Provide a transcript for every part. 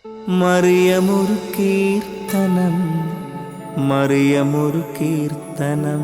മറിയമൊരു കീർത്തനം, മറിയമൊരു കീർത്തനം.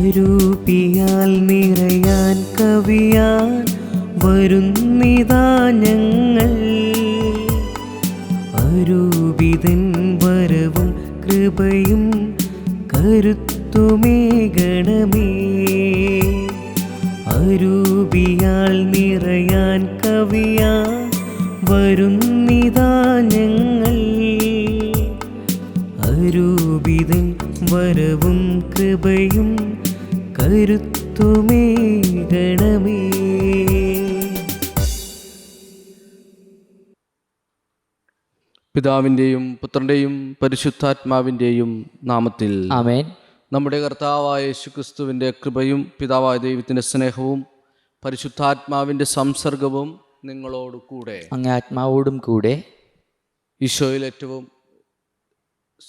അരൂപിയാൽ നിറയാൻ കവിയാൻ വരുന്നിതാ ഞങ്ങൾ. അരൂപിതൻ വരവും കൃപയും കരുത്തുമേകണമേ. അരൂപിയാൽ നിറയാൻ കവിയാൻ വരുന്നിതാ ഞങ്ങൾ. അരൂപിതൻ വരവും കൃപയും കരുത്തുമേകണമേ. പിതാവിൻ്റെയും പുത്രൻ്റെയും പരിശുദ്ധാത്മാവിൻ്റെയും നാമത്തിൽ ആമേൻ. നമ്മുടെ കർത്താവായ യേശുക്രിസ്തുവിൻ്റെ കൃപയും പിതാവായ ദൈവത്തിൻ്റെ സ്നേഹവും പരിശുദ്ധാത്മാവിൻ്റെ സംസർഗവും നിങ്ങളോട് കൂടെ, അങ്ങേ ആത്മാവോടും കൂടെ. ഈശോയിൽ ഏറ്റവും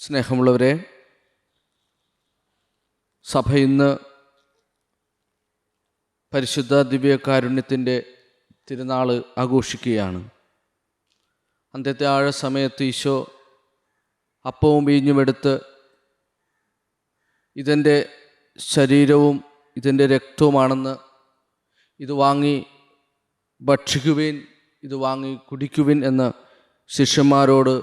സ്നേഹമുള്ളവരെ, സഭ ഇന്ന് പരിശുദ്ധ ദിവ്യകാരുണ്യത്തിൻ്റെ തിരുനാൾ ആഘോഷിക്കുകയാണ്. അന്ത്യത്തെ ആഴ സമയത്ത് ഈശോ അപ്പവും വീഞ്ഞുമെടുത്ത് ഇതെൻ്റെ ശരീരവും ഇതെൻ്റെ രക്തവുമാണെന്ന്, ഇത് വാങ്ങി ഭക്ഷിക്കുവിൻ, ഇത് വാങ്ങി കുടിക്കുവിൻ എന്ന് ശിഷ്യന്മാരോട്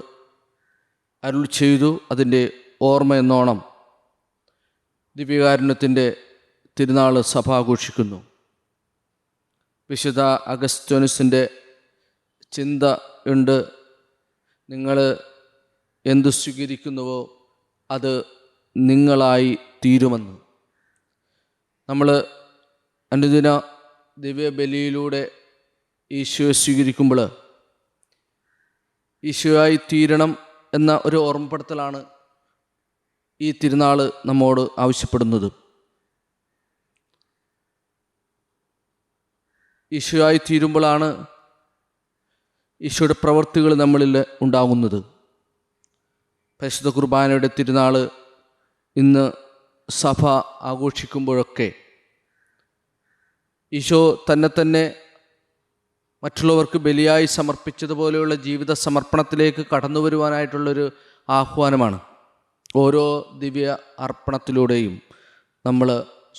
അരുൾ ചെയ്തു. അതിൻ്റെ ഓർമ്മ എന്നോണം ദിവ്യകാരുണ്യത്തിൻ്റെ തിരുനാൾ സഭ ആഘോഷിക്കുന്നു. വിശുദ്ധ അഗസ്ത്യോനിസിൻ്റെ ചിന്ത ഉണ്ട്, നിങ്ങൾ എന്തു സ്വീകരിക്കുന്നുവോ അത് നിങ്ങളായി തീരുമെന്ന്. നമ്മൾ അനുദിന ദിവ്യബലിയിലൂടെ ഈശോയെ സ്വീകരിക്കുമ്പോൾ ഈശോയായി തീരണം എന്ന ഒരു ഓർമ്മപ്പെടുത്തലാണ് ഈ തിരുനാൾ നമ്മോട് ആവശ്യപ്പെടുന്നത്. ഈശോയായി തീരുമ്പോഴാണ് ഈശോയുടെ പ്രവൃത്തികൾ നമ്മളിൽ ഉണ്ടാകുന്നത്. പരിശുദ്ധ കുർബാനയുടെ തിരുനാൾ ഇന്ന് സഭ ആഘോഷിക്കുമ്പോഴൊക്കെ ഈശോ തന്നെ മറ്റുള്ളവർക്ക് ബലിയായി സമർപ്പിച്ചതുപോലെയുള്ള ജീവിത സമർപ്പണത്തിലേക്ക് കടന്നു വരുവാനായിട്ടുള്ളൊരു ആഹ്വാനമാണ് ഓരോ ദിവ്യ അർപ്പണത്തിലൂടെയും നമ്മൾ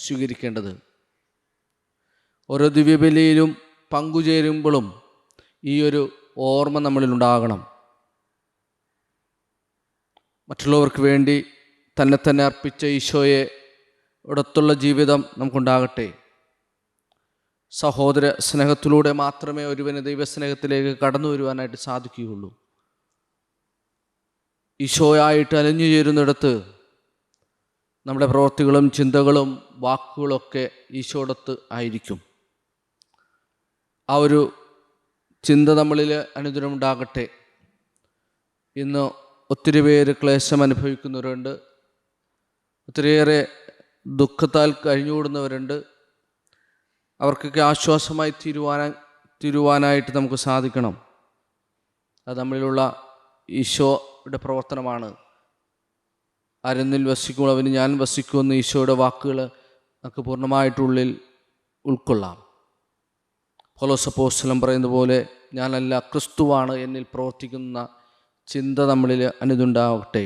സ്വീകരിക്കേണ്ടത്. ഓരോ ദിവ്യബലിയിലും പങ്കുചേരുമ്പോഴും ഈ ഒരു ഓർമ്മ നമ്മളിലുണ്ടാകണം. മറ്റുള്ളവർക്ക് വേണ്ടി തന്നെ അർപ്പിച്ച ഈശോയെ ഒടത്തുള്ള ജീവിതം നമുക്കുണ്ടാകട്ടെ. സഹോദര സ്നേഹത്തിലൂടെ മാത്രമേ ഒരുവന് ദൈവസ്നേഹത്തിലേക്ക് കടന്നു വരുവാനായിട്ട് സാധിക്കുകയുള്ളൂ. ഈശോയായിട്ട് അലിഞ്ഞു ചേരുന്നിടത്ത് നമ്മുടെ പ്രവൃത്തികളും ചിന്തകളും വാക്കുകളൊക്കെ ഈശോടൊത്ത് ആയിരിക്കും. ആ ഒരു ചിന്ത നമ്മളിൽ അനുദിനമുണ്ടാകട്ടെ. ഇന്ന് ഒത്തിരി പേര് ക്ലേശം അനുഭവിക്കുന്നവരുണ്ട്, ഒത്തിരിയേറെ ദുഃഖത്താൽ കഴിഞ്ഞുകൂടുന്നവരുണ്ട്. അവർക്കൊക്കെ ആശ്വാസമായി തീരുവാനായിട്ട് നമുക്ക് സാധിക്കണം. അത് നമ്മളിലുള്ള ഈശോയുടെ പ്രവർത്തനമാണ്. ആരെന്നിൽ വസിക്കുമ്പോൾ അവന് ഞാൻ വസിക്കുമെന്ന് ഈശോയുടെ വാക്കുകൾ നമുക്ക് പൂർണ്ണമായിട്ടുള്ളിൽ ഉൾക്കൊള്ളാം. പൗലോസ് അപ്പോസ്തലൻ പറയുന്ന പോലെ ഞാനല്ല ക്രിസ്തുവാണ് എന്നിൽ പ്രവർത്തിക്കുന്ന ചിന്ത നമ്മളിൽ അനുതുണ്ടാവട്ടെ.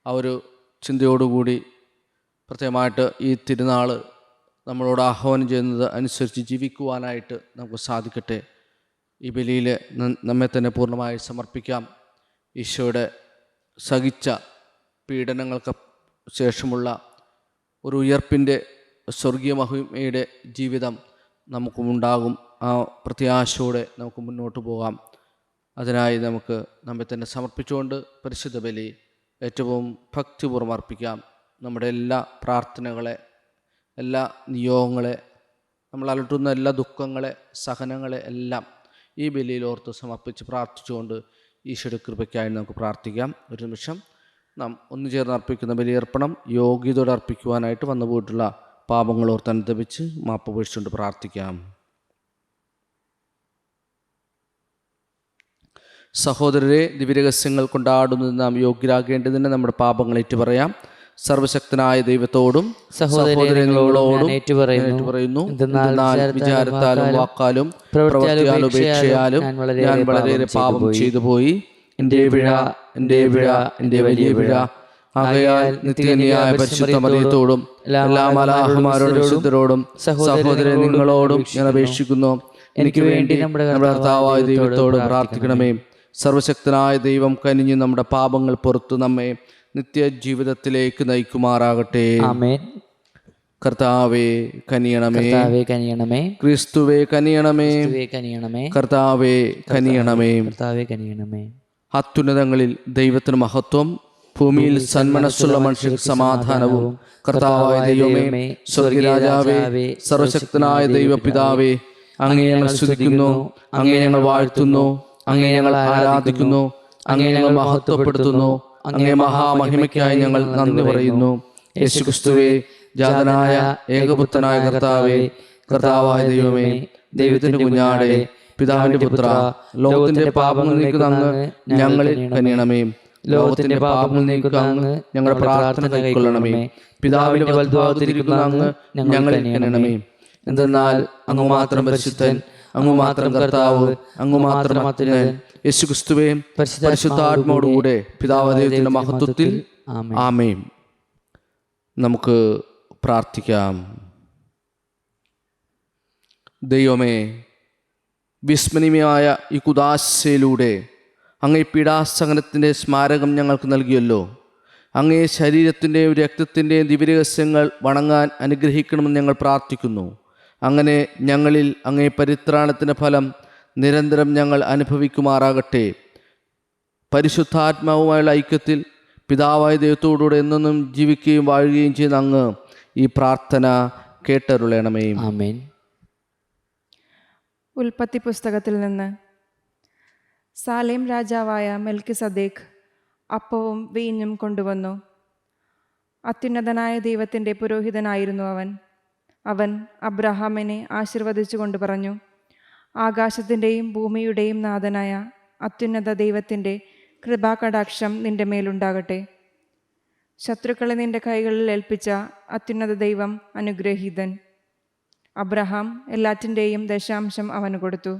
ആ ഒരു ചിന്തയോടുകൂടി പ്രത്യേകമായിട്ട് ഈ തിരുനാൾ നമ്മളോട് ആഹ്വാനം ചെയ്യുന്നത് അനുസരിച്ച് ജീവിക്കുവാനായിട്ട് നമുക്ക് സാധിക്കട്ടെ. ഈ ബലിയിൽ നമ്മെ തന്നെ പൂർണ്ണമായി സമർപ്പിക്കാം. ഈശോയുടെ സഹിച്ച പീഡനങ്ങൾക്ക് ശേഷമുള്ള ഒരു ഉയർപ്പിൻ്റെ സ്വർഗീയ മഹിമയുടെ ജീവിതം നമുക്കുമുണ്ടാകും. ആ പ്രത്യാശയോടെ നമുക്ക് മുന്നോട്ട് പോകാം. അതിനായി നമുക്ക് നമ്മെ തന്നെ സമർപ്പിച്ചുകൊണ്ട് പരിശുദ്ധ ബലി ഏറ്റവും ഭക്തിപൂർവ്വം അർപ്പിക്കാം. നമ്മുടെ എല്ലാ പ്രാർത്ഥനകളെ, എല്ലാ നിയോഗങ്ങളെ, നമ്മൾ അലട്ടുന്ന എല്ലാ ദുഃഖങ്ങളെ, സഹനങ്ങളെ എല്ലാം ഈ ബലിയിൽ ഓർത്ത് സമർപ്പിച്ച് പ്രാർത്ഥിച്ചുകൊണ്ട് ഈശോയുടെ കൃപയ്ക്കായി നമുക്ക് പ്രാർത്ഥിക്കാം. ഒരു നിമിഷം നാം ഒന്നു ചേർന്ന് അർപ്പിക്കുന്ന ബലിയർപ്പണം യോഗ്യതയോടെ അർപ്പിക്കുവാനായിട്ട് വന്നുപോയിട്ടുള്ള പാപങ്ങൾ ഓർത്ത് അനുദപിച്ച് മാപ്പ് വീഴ്ചകൊണ്ട് പ്രാർത്ഥിക്കാം. സഹോദരരെ, ദിവ്യരഹസ്യങ്ങൾ കൊണ്ടാടുന്നത് നാം യോഗ്യരാകേണ്ടതിന് നമ്മുടെ പാപങ്ങൾ ഏറ്റുപറയാം. സർവശക്തനായ ദൈവത്തോടും സഹോദരങ്ങളോടും ഏറ്റുപറയുന്നു. വിചാരത്താലും വാക്കാലും പ്രവൃത്തിയാലും ഉപേക്ഷയാലും ഞാൻ വളരെയേറെ പാപം ചെയ്തു പോയി. എൻ്റെ പിഴ, എൻ്റെ പിഴ, എൻ്റെ വലിയ പിഴ. ആകയാൽ നിത്യകന്യയായ പരിശുദ്ധ മറിയത്തോടും എല്ലാ മാലാഖമാരോടും വിശുദ്ധരോടും സഹോദരൻ നിങ്ങളോടും ഞാൻ അപേക്ഷിക്കുന്നു, എനിക്ക് വേണ്ടി നമ്മുടെ കർത്താവായ ദൈവത്തോട് പ്രാർത്ഥിക്കണമേ. സർവശക്തനായ ദൈവം കനിഞ്ഞ് നമ്മുടെ പാപങ്ങൾ പുറത്തു നമ്മെ നിത്യജീവിതത്തിലേക്ക് നയിക്കുമാറാകട്ടെ. ആമേൻ. കർത്താവേ കനിയണമേ, കനിയണമേ. ക്രിസ്തുവേ കനിയണമേ, കനിയണമേ. കർത്താവേ കനിയണമേ, കർത്താവേ കനിയണമേ. അത്യുന്നതങ്ങളിൽ ദൈവത്തിന് മഹത്വം, ഭൂമിയിൽ സന്മനസ്സുള്ള മനുഷ്യർക്ക് സമാധാനവും. കർത്താവായ ദൈവമേ, സ്വർഗരാജാവേ, സർവശക്തനായ ദൈവപിതാവേ, അങ്ങയെ ഞങ്ങൾ സ്തുതിക്കുന്നു, അങ്ങയെ ഞങ്ങൾ വാഴ്ത്തുന്നു, അങ്ങയെ ഞങ്ങൾ ആരാധിക്കുന്നു, അങ്ങയെ ഞങ്ങൾ മഹത്വപ്പെടുത്തുന്നു. അങ്ങേ മഹാമഹിമയ്ക്കായി ഞങ്ങൾ നന്ദി പറയുന്നു. യേശുക്രിസ്തുവേ, ജാതനായ ഏകപുത്രനായ കർത്താവേ, കർത്താവായ ദൈവമേ, ദൈവത്തിന്റെ കുഞ്ഞാടേ, പിതാവിന്റെ പുത്ര, ലോകത്തിന്റെ പാപങ്ങൾ നീക്കുന്ന അങ്ങ് ഞങ്ങളിൽ കനിയണമേ. ലോകത്തിന്റെ പാപങ്ങൾ നീക്കുക അങ്ങ് ഞങ്ങളുടെ പ്രാർത്ഥന കൈക്കൊള്ളണമേ. പിതാവിന്റെ വലതുഭാഗത്തിരിക്കുന്ന അങ്ങ് ഞങ്ങളിൽ കനിയണമേ. എന്തെന്നാൽ അങ്ങ് മാത്രം പരിശുദ്ധൻ, അങ്ങ് മാത്രം കർത്താവ്, അങ്ങ് മാത്രം അത്യുന്നതൻ. യേശുക്രിസ്തുവേ, പരിശുദ്ധാത്മാവോടുകൂടെ പിതാവ് ദൈവത്തിന്റെ മഹത്വത്തിൽ ആമേൻ. നമുക്ക് പ്രാർത്ഥിക്കാം. ദൈവമേ, വിസ്മരണീയമായ ഈ കുദാശയിലൂടെ അങ്ങേ പീഡാസഹനത്തിൻ്റെ സ്മാരകം ഞങ്ങൾക്ക് നൽകിയല്ലോ. അങ്ങേ ശരീരത്തിൻ്റെയും രക്തത്തിൻ്റെയും ദിവ്യരഹസ്യങ്ങൾ വണങ്ങാൻ അനുഗ്രഹിക്കണമെന്ന് ഞങ്ങൾ പ്രാർത്ഥിക്കുന്നു. അങ്ങനെ ഞങ്ങളിൽ അങ്ങേ പരിത്രാണത്തിൻ്റെ ഫലം നിരന്തരം ഞങ്ങൾ അനുഭവിക്കുമാറാകട്ടെ. പരിശുദ്ധാത്മാവുമായുള്ള ഐക്യത്തിൽ പിതാവായ ദൈവത്തോടുകൂടെ എന്നെന്നും ജീവിക്കുകയും വാഴുകയും ചെയ്യുന്ന അങ്ങ് ഈ പ്രാർത്ഥന കേട്ടരുളണമേ. ആമേൻ. ഉൽപ്പത്തി പുസ്തകത്തിൽ നിന്ന്. സാലേം രാജാവായ മെൽക്കിസദേക്ക് അപ്പവും വീഞ്ഞും കൊണ്ടുവന്നു. അത്യുന്നതനായ ദൈവത്തിൻ്റെ പുരോഹിതനായിരുന്നു അവൻ. അവൻ അബ്രഹാമിനെ ആശീർവദിച്ചുകൊണ്ട് പറഞ്ഞു, ആകാശത്തിൻ്റെയും ഭൂമിയുടെയും നാഥനായ അത്യുന്നത ദൈവത്തിൻ്റെ കൃപാകടാക്ഷം നിന്റെ മേലുണ്ടാകട്ടെ. ശത്രുക്കളെ നിന്റെ കൈകളിൽ ഏൽപ്പിച്ച അത്യുന്നത ദൈവം അനുഗ്രഹീതൻ. അബ്രഹാം എല്ലാറ്റിൻ്റെയും ദശാംശം അവന് കൊടുത്തു.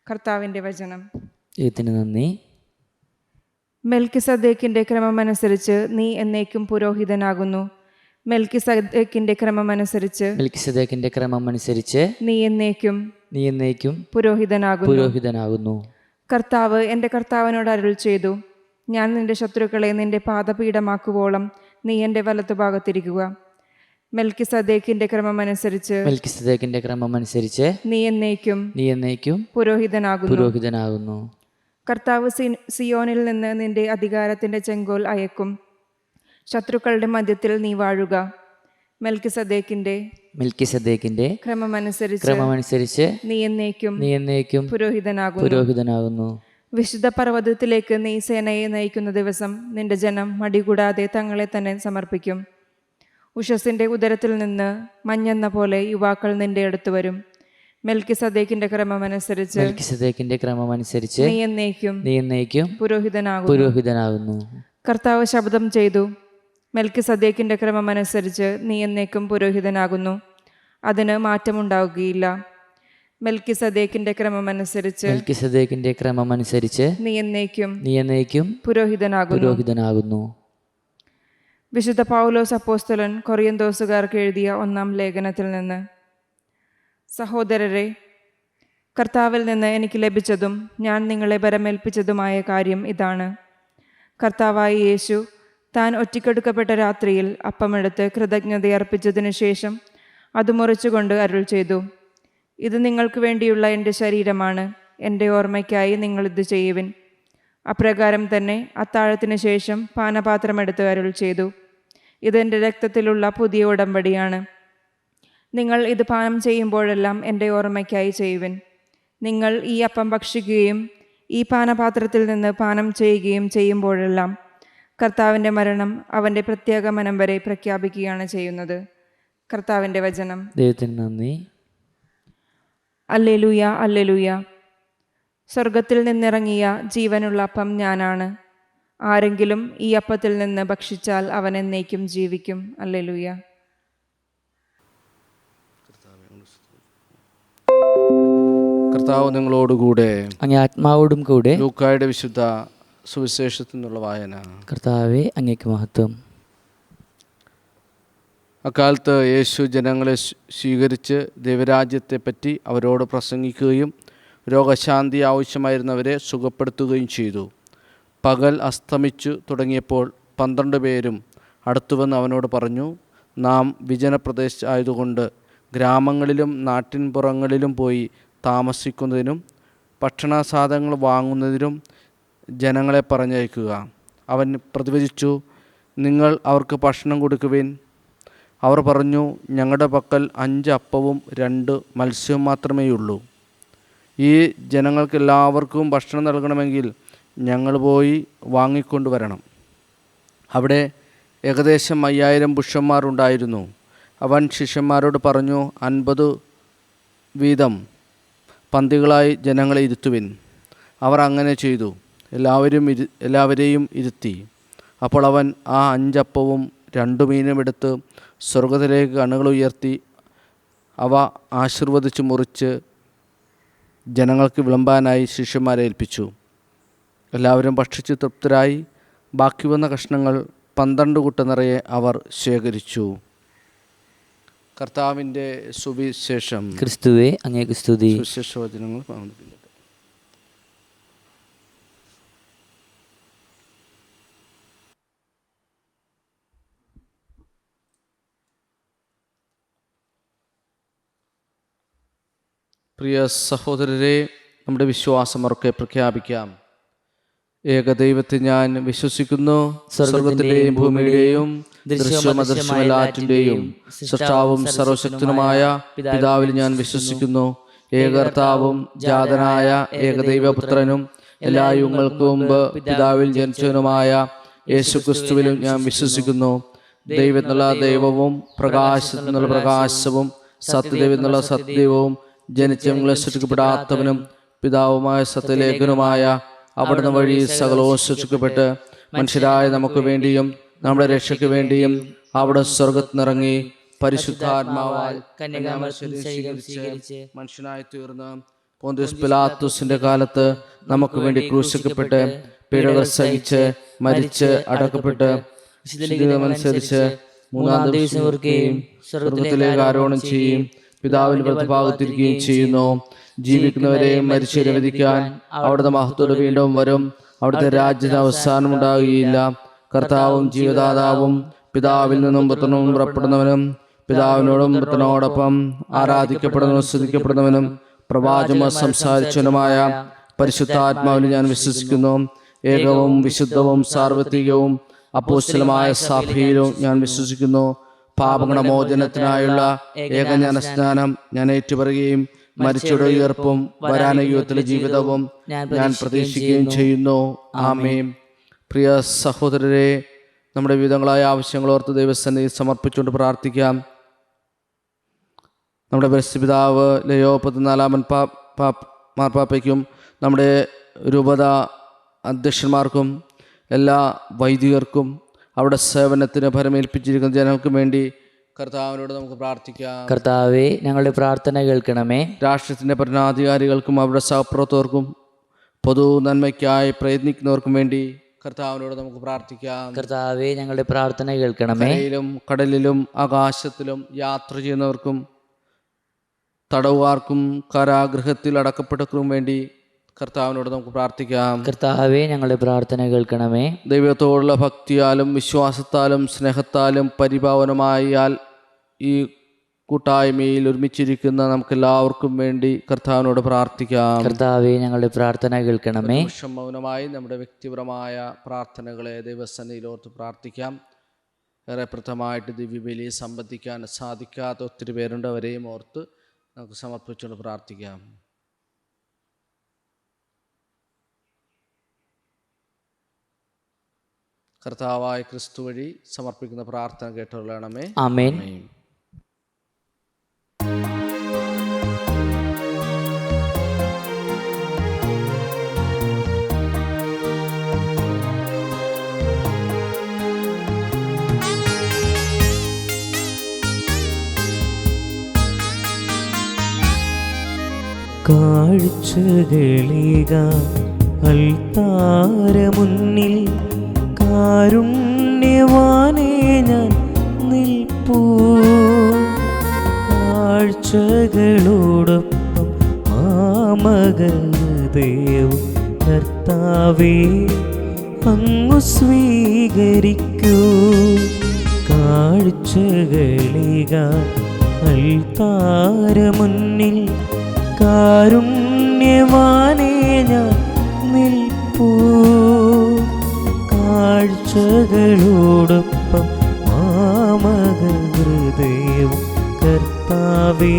കർത്താവിൻ്റെ വചനം. ദൈവത്തിന് നന്ദി. മെൽക്കിസദേക്കിൻ്റെ ക്രമമനുസരിച്ച് നീ എന്നേക്കും പുരോഹിതനാകുന്നു. മെൽക്കിസദേക്കിൻ്റെ ക്രമമനുസരിച്ച് നീ എന്നേക്കും പുരോഹിതനാകുന്നു. കർത്താവ് എൻ്റെ കർത്താവിനോട് അരുൾ ചെയ്തു, ഞാൻ നിന്റെ ശത്രുക്കളെ നിന്റെ പാദപീഠമാക്കുവോളം നീ എൻ്റെ വലത്തുഭാഗത്തിരിക്കുക. മെൽക്കിസദേക്കിന്റെ ക്രമമനുസരിച്ച് നീ എന്നേക്കും പുരോഹിതനാകുന്നു. കർത്താവ് സിയോനിൽ നിന്ന് നിന്റെ അധികാരത്തിന്റെ ചെങ്കോൽ അയക്കും. ശത്രുക്കളുടെ മധ്യത്തിൽ നീ വാഴുക. മെൽക്കിസദേക്കിന്റെ ക്രമമനുസരിച്ച് നീ എന്നേക്കും പുരോഹിതനാകുന്നു. വിശുദ്ധ പർവ്വതത്തിലേക്ക് നീ സേനയെ നയിക്കുന്ന ദിവസം നിന്റെ ജനം മടികൂടാതെ തങ്ങളെ തന്നെ സമർപ്പിക്കും. ഉഷസിന്റെ ഉദരത്തിൽ നിന്ന് മഞ്ഞെന്ന പോലെ യുവാക്കൾ നിന്റെ അടുത്ത് വരും. മെൽക്കിസദേക്കിന്റെ ക്രമമനുസരിച്ച് നീ എന്നേക്കും പുരോഹിതനാകുന്നു. കർത്താവ് ശബ്ദം ചെയ്തു, മെൽക്കിസദേക്കിൻ്റെ ക്രമമനുസരിച്ച് നീ എന്നേക്കും പുരോഹിതനാകുന്നു. അതിന് മാറ്റമുണ്ടാവുകയില്ല. മെൽക്കിസദേക്കിൻ്റെ ക്രമമനുസരിച്ച് നീ എന്നേക്കും പുരോഹിതനാകുന്നു. വിശുദ്ധ പൗലോസ് അപ്പോസ്തലൻ കൊറിന്തോസുകാർക്ക് എഴുതിയ 1-ാം ലേഖനത്തിൽ നിന്ന്: സഹോദരരെ, കർത്താവിൽ നിന്ന് എനിക്ക് ലഭിച്ചതും ഞാൻ നിങ്ങളെ ഭരമേൽപ്പിച്ചതുമായ കാര്യം ഇതാണ്. കർത്താവായ യേശു താൻ ഒറ്റിക്കെടുക്കപ്പെട്ട രാത്രിയിൽ അപ്പമെടുത്ത് കൃതജ്ഞതയർപ്പിച്ചതിനു ശേഷം അത് മുറിച്ചുകൊണ്ട് അരുൾ ചെയ്തു: ഇത് നിങ്ങൾക്ക് വേണ്ടിയുള്ള എൻ്റെ ശരീരമാണ്. എൻ്റെ ഓർമ്മയ്ക്കായി നിങ്ങളിത് ചെയ്യുവിൻ. അപ്രകാരം തന്നെ അത്താഴത്തിന് ശേഷം പാനപാത്രമെടുത്ത് അരുൾ ചെയ്തു: ഇതെൻ്റെ രക്തത്തിലുള്ള പുതിയ ഉടമ്പടിയാണ്. നിങ്ങൾ ഇത് പാനം ചെയ്യുമ്പോഴെല്ലാം എൻ്റെ ഓർമ്മയ്ക്കായി ചെയ്യുവിൻ. നിങ്ങൾ ഈ അപ്പം ഭക്ഷിക്കുകയും ഈ പാനപാത്രത്തിൽ നിന്ന് പാനം ചെയ്യുകയും ചെയ്യുമ്പോഴെല്ലാം കർത്താവിൻ്റെ മരണം അവൻ്റെ പ്രത്യാഗമനം വരെ പ്രഖ്യാപിക്കുകയാണ് ചെയ്യുന്നത്. കർത്താവിൻ്റെ വചനം. ദൈവത്തിന് നന്ദി. Alleluia, alleluia. സ്വർഗത്തിൽ നിന്നിറങ്ങിയ ജീവനുള്ള അപ്പം ഞാനാണ്. ആരെങ്കിലും ഈ അപ്പത്തിൽ നിന്ന് ഭക്ഷിച്ചാൽ അവൻ എന്നേക്കും ജീവിക്കും. അല്ലേലൂയ. കർത്താവ് നിങ്ങളോടുകൂടെ, അങ്ങേ ആത്മാവോടും കൂടെ. ലൂക്കായുടെ വിശുദ്ധ സുവിശേഷത്തിൽ നിന്നുള്ള വായന. കർത്താവേ, അങ്ങേക്ക് മഹത്വം. അക്കാലത്ത് യേശു ജനങ്ങളെ സ്വീകരിച്ച് ദൈവരാജ്യത്തെപ്പറ്റി അവരോട് പ്രസംഗിക്കുകയും രോഗശാന്തി ആവശ്യമായിരുന്നവരെ സുഖപ്പെടുത്തുകയും ചെയ്തു. പകൽ അസ്തമിച്ചു തുടങ്ങിയപ്പോൾ 12 പേരും അടുത്തുവന്ന് അവനോട് പറഞ്ഞു: നാം വിജനപ്രദേശമായതുകൊണ്ട് ഗ്രാമങ്ങളിലും നാട്ടിൻപുറങ്ങളിലും പോയി താമസിക്കുന്നതിനും ഭക്ഷണസാധനങ്ങൾ വാങ്ങുന്നതിനും ജനങ്ങളെ പറഞ്ഞയക്കുക. അവൻ പ്രതിവചിച്ചു: നിങ്ങൾ അവർക്ക് ഭക്ഷണം കൊടുക്കുവിൻ. അവർ പറഞ്ഞു: ഞങ്ങളുടെ പക്കൽ 5 അപ്പവും 2 മത്സ്യവും മാത്രമേയുള്ളൂ. ഈ ജനങ്ങൾക്കെല്ലാവർക്കും ഭക്ഷണം നൽകണമെങ്കിൽ ഞങ്ങൾ പോയി വാങ്ങിക്കൊണ്ടുവരണം. അവിടെ ഏകദേശം 5000 പുരുഷന്മാരുണ്ടായിരുന്നു. അവൻ ശിഷ്യന്മാരോട് പറഞ്ഞു: 50 വീതം പന്തികളായി ജനങ്ങളെ ഇരുത്തുവിൻ. അവർ അങ്ങനെ ചെയ്തു. എല്ലാവരെയും ഇരുത്തി. അപ്പോൾ അവൻ ആ 5 അപ്പവും 2 മീനും എടുത്ത് സ്വർഗത്തിലേക്ക് കണ്ണുകൾ ഉയർത്തി അവ ആശീർവദിച്ച് മുറിച്ച് ജനങ്ങൾക്ക് വിളമ്പാനായി ശിഷ്യന്മാരെ ഏൽപ്പിച്ചു. എല്ലാവരും ഭക്ഷിച്ച് തൃപ്തരായി. ബാക്കി വന്ന കഷ്ണങ്ങൾ 12 കുട്ട നിറയെ അവർ ശേഖരിച്ചു. കർത്താവിൻ്റെ സുവിശേഷം. ക്രിസ്തുവേ, അങ്ങേക്ക് സ്തുതി. സുവിശേഷ വചനങ്ങൾ പങ്കുവയ്ക്കുന്നു. പ്രിയ സഹോദരരെ, നമ്മുടെ വിശ്വാസം ഉറക്കെ പ്രഖ്യാപിക്കാം. ഏകദൈവത്തെ ഞാൻ വിശ്വസിക്കുന്നു. സ്വർഗത്തിന്റെയും ഭൂമിയുടെയും ദൃശ്യമദൃശ്യമെല്ലാറ്റിന്റെയും സൃഷ്ടാവും സർവശക്തനുമായ പിതാവിൽ ഞാൻ വിശ്വസിക്കുന്നു. ഏകകർത്താവും ജാതനായ ഏകദൈവപുത്രനും എല്ലാ യുഗങ്ങൾക്കും മുമ്പ് പിതാവിൽ ജനിച്ചവനുമായ യേശുക്രിസ്തുവിലും ഞാൻ വിശ്വസിക്കുന്നു. ദൈവത്തിനുള്ള ദൈവവും പ്രകാശത്തിനുള്ള പ്രകാശവും സത്യദൈവത്തിനുള്ള സത്യദൈവവും ജനിച്ചവങ്ങളെ സൃഷ്ടിക്കപ്പെടാത്തവനും പിതാവുമായ സത്യലേഖനുമായ അവിടുന്ന് വഴി സകലവും സൃഷ്ടിക്കപ്പെട്ട് മനുഷ്യരായ നമുക്ക് വേണ്ടിയും നമ്മുടെ രക്ഷയ്ക്ക് വേണ്ടിയും അവിടെ സ്വർഗത്തിനിറങ്ങി പരിശുദ്ധാത്മാവാൽ മനുഷ്യനായി തീർന്ന് പോന്തിയോസ് പിലാത്തോസിന്റെ കാലത്ത് നമുക്ക് വേണ്ടി ക്രൂശിക്കപ്പെട്ട് പീഡകൾ സഹിച്ച് മരിച്ച് അടക്കപ്പെട്ട് അനുസരിച്ച് 3-ാം ദിവസം ഉയർക്കുകയും സ്വർഗത്തിലേക്ക് ആരോഹണം ചെയ്യും, പിതാവിൽ വലത്തുഭാഗത്തിരിക്കുകയും ചെയ്യുന്നു. ജീവിക്കുന്നവരെയും മരിച്ചവരെ വിധിക്കാൻ അവിടുത്തെ മഹത്തോടെ വീണ്ടും വരും. അവിടുത്തെ രാജ്യത്തിന് അവസാനം ഉണ്ടാകുകയില്ല. കർത്താവും ജീവദാതാവും പിതാവിൽ നിന്നും പുത്രനും പുറപ്പെടുന്നവനും പിതാവിനോടും പുത്രനോടൊപ്പം ആരാധിക്കപ്പെടുന്നവനും സ്തുതിക്കപ്പെടുന്നവനും പ്രവാചകൻ സംസാരിച്ചവനുമായ പരിശുദ്ധാത്മാവിൽ ഞാൻ വിശ്വസിക്കുന്നു. ഏകവും വിശുദ്ധവും സാർവത്രികവും അപ്പോസ്തലമായ സഭയിലും ഞാൻ വിശ്വസിക്കുന്നു. പാപഗണമോചനത്തിനായുള്ള ഏകജ്ഞാനസ്നാനം ഞാൻ ഏറ്റുപറയുകയും മരിച്ചവരുടെ ഉയർപ്പും വരാന യുഗത്തിലെ ജീവിതവും ഞാൻ പ്രതീക്ഷിക്കുകയും ചെയ്യുന്നു. ആമേൻ. പ്രിയ സഹോദരരെ, നമ്മുടെ വിവിധങ്ങളായ ആവശ്യങ്ങളോർത്ത് ദൈവസന്നിധിയിൽ സമർപ്പിച്ചുകൊണ്ട് പ്രാർത്ഥിക്കാം. നമ്മുടെ പരിശുദ്ധപിതാവ് ലയോ 14-ാമൻ മാർപ്പാപ്പയ്ക്കും നമ്മുടെ രൂപത അധ്യക്ഷന്മാർക്കും എല്ലാ വൈദികർക്കും അവിടെ സേവനത്തിന് ഫലമേൽപ്പിച്ചിരിക്കുന്ന ജനങ്ങൾക്ക് വേണ്ടി കർത്താവിനോട് നമുക്ക് പ്രാർത്ഥിക്കാം. കർത്താവെ, ഞങ്ങളുടെ പ്രാർത്ഥന കേൾക്കണമേ. രാഷ്ട്രത്തിൻ്റെ ഭരണാധികാരികൾക്കും അവരുടെ സഹപ്രവർത്തകർക്കും പൊതു നന്മയ്ക്കായി പ്രയത്നിക്കുന്നവർക്കും വേണ്ടി കർത്താവിനോട് നമുക്ക് പ്രാർത്ഥിക്കാം. കർത്താവെ, ഞങ്ങളുടെ പ്രാർത്ഥന കേൾക്കണമേ. കരയിലും കടലിലും ആകാശത്തിലും യാത്ര ചെയ്യുന്നവർക്കും തടവുകാർക്കും കാരാഗൃഹത്തിൽ അടക്കപ്പെട്ടവർക്കും വേണ്ടി കർത്താവിനോട് നമുക്ക് പ്രാർത്ഥിക്കാം. കർത്താവെ, ഞങ്ങളുടെ പ്രാർത്ഥന കേൾക്കണമേ. ദൈവത്തോടുള്ള ഭക്തിയാലും വിശ്വാസത്താലും സ്നേഹത്താലും പരിപാവനമായാൽ ഈ കൂട്ടായ്മയിൽ ഒരുമിച്ചിരിക്കുന്ന നമുക്കെല്ലാവർക്കും വേണ്ടി കർത്താവിനോട് പ്രാർത്ഥിക്കാം. കർത്താവെ, ഞങ്ങളുടെ പ്രാർത്ഥന കേൾക്കണമേ. മൗനമായി നമ്മുടെ വ്യക്തിപരമായ പ്രാർത്ഥനകളെ ദൈവസന്നിധിയിലോർത്ത് പ്രാർത്ഥിക്കാം. ഏറെ പ്രഥമമായിട്ട് ദിവ്യബലിയെ സംബന്ധിക്കാൻ സാധിക്കാത്ത ഒത്തിരി പേരുണ്ട്. അവരെയും ഓർത്ത് നമുക്ക് സമർപ്പിച്ചുകൊണ്ട് പ്രാർത്ഥിക്കാം. കർത്താവായ ക്രിസ്തു വഴി സമർപ്പിക്കുന്ന പ്രാർത്ഥന കേട്ടുകൊള്ളണമേ. ആമേൻ. കാഴ്ചകളീക അൽത്താരമുന്നിൽ കാരുണ്യവാനേ ഞാൻ നിൽപ്പൂ. കാഴ്ചകളോടൊപ്പം മാമകദേവും കർത്താവേ അങ്ങു സ്വീകരിക്കൂ. കാഴ്ചകളീക അൽത്താരമുന്നിൽ കാരുണ്യവാനേ ഞാൻ നിൽപ്പൂ. കാഴ്ചകളോടൊപ്പം മാമകഹൃദയവും കർത്താവേ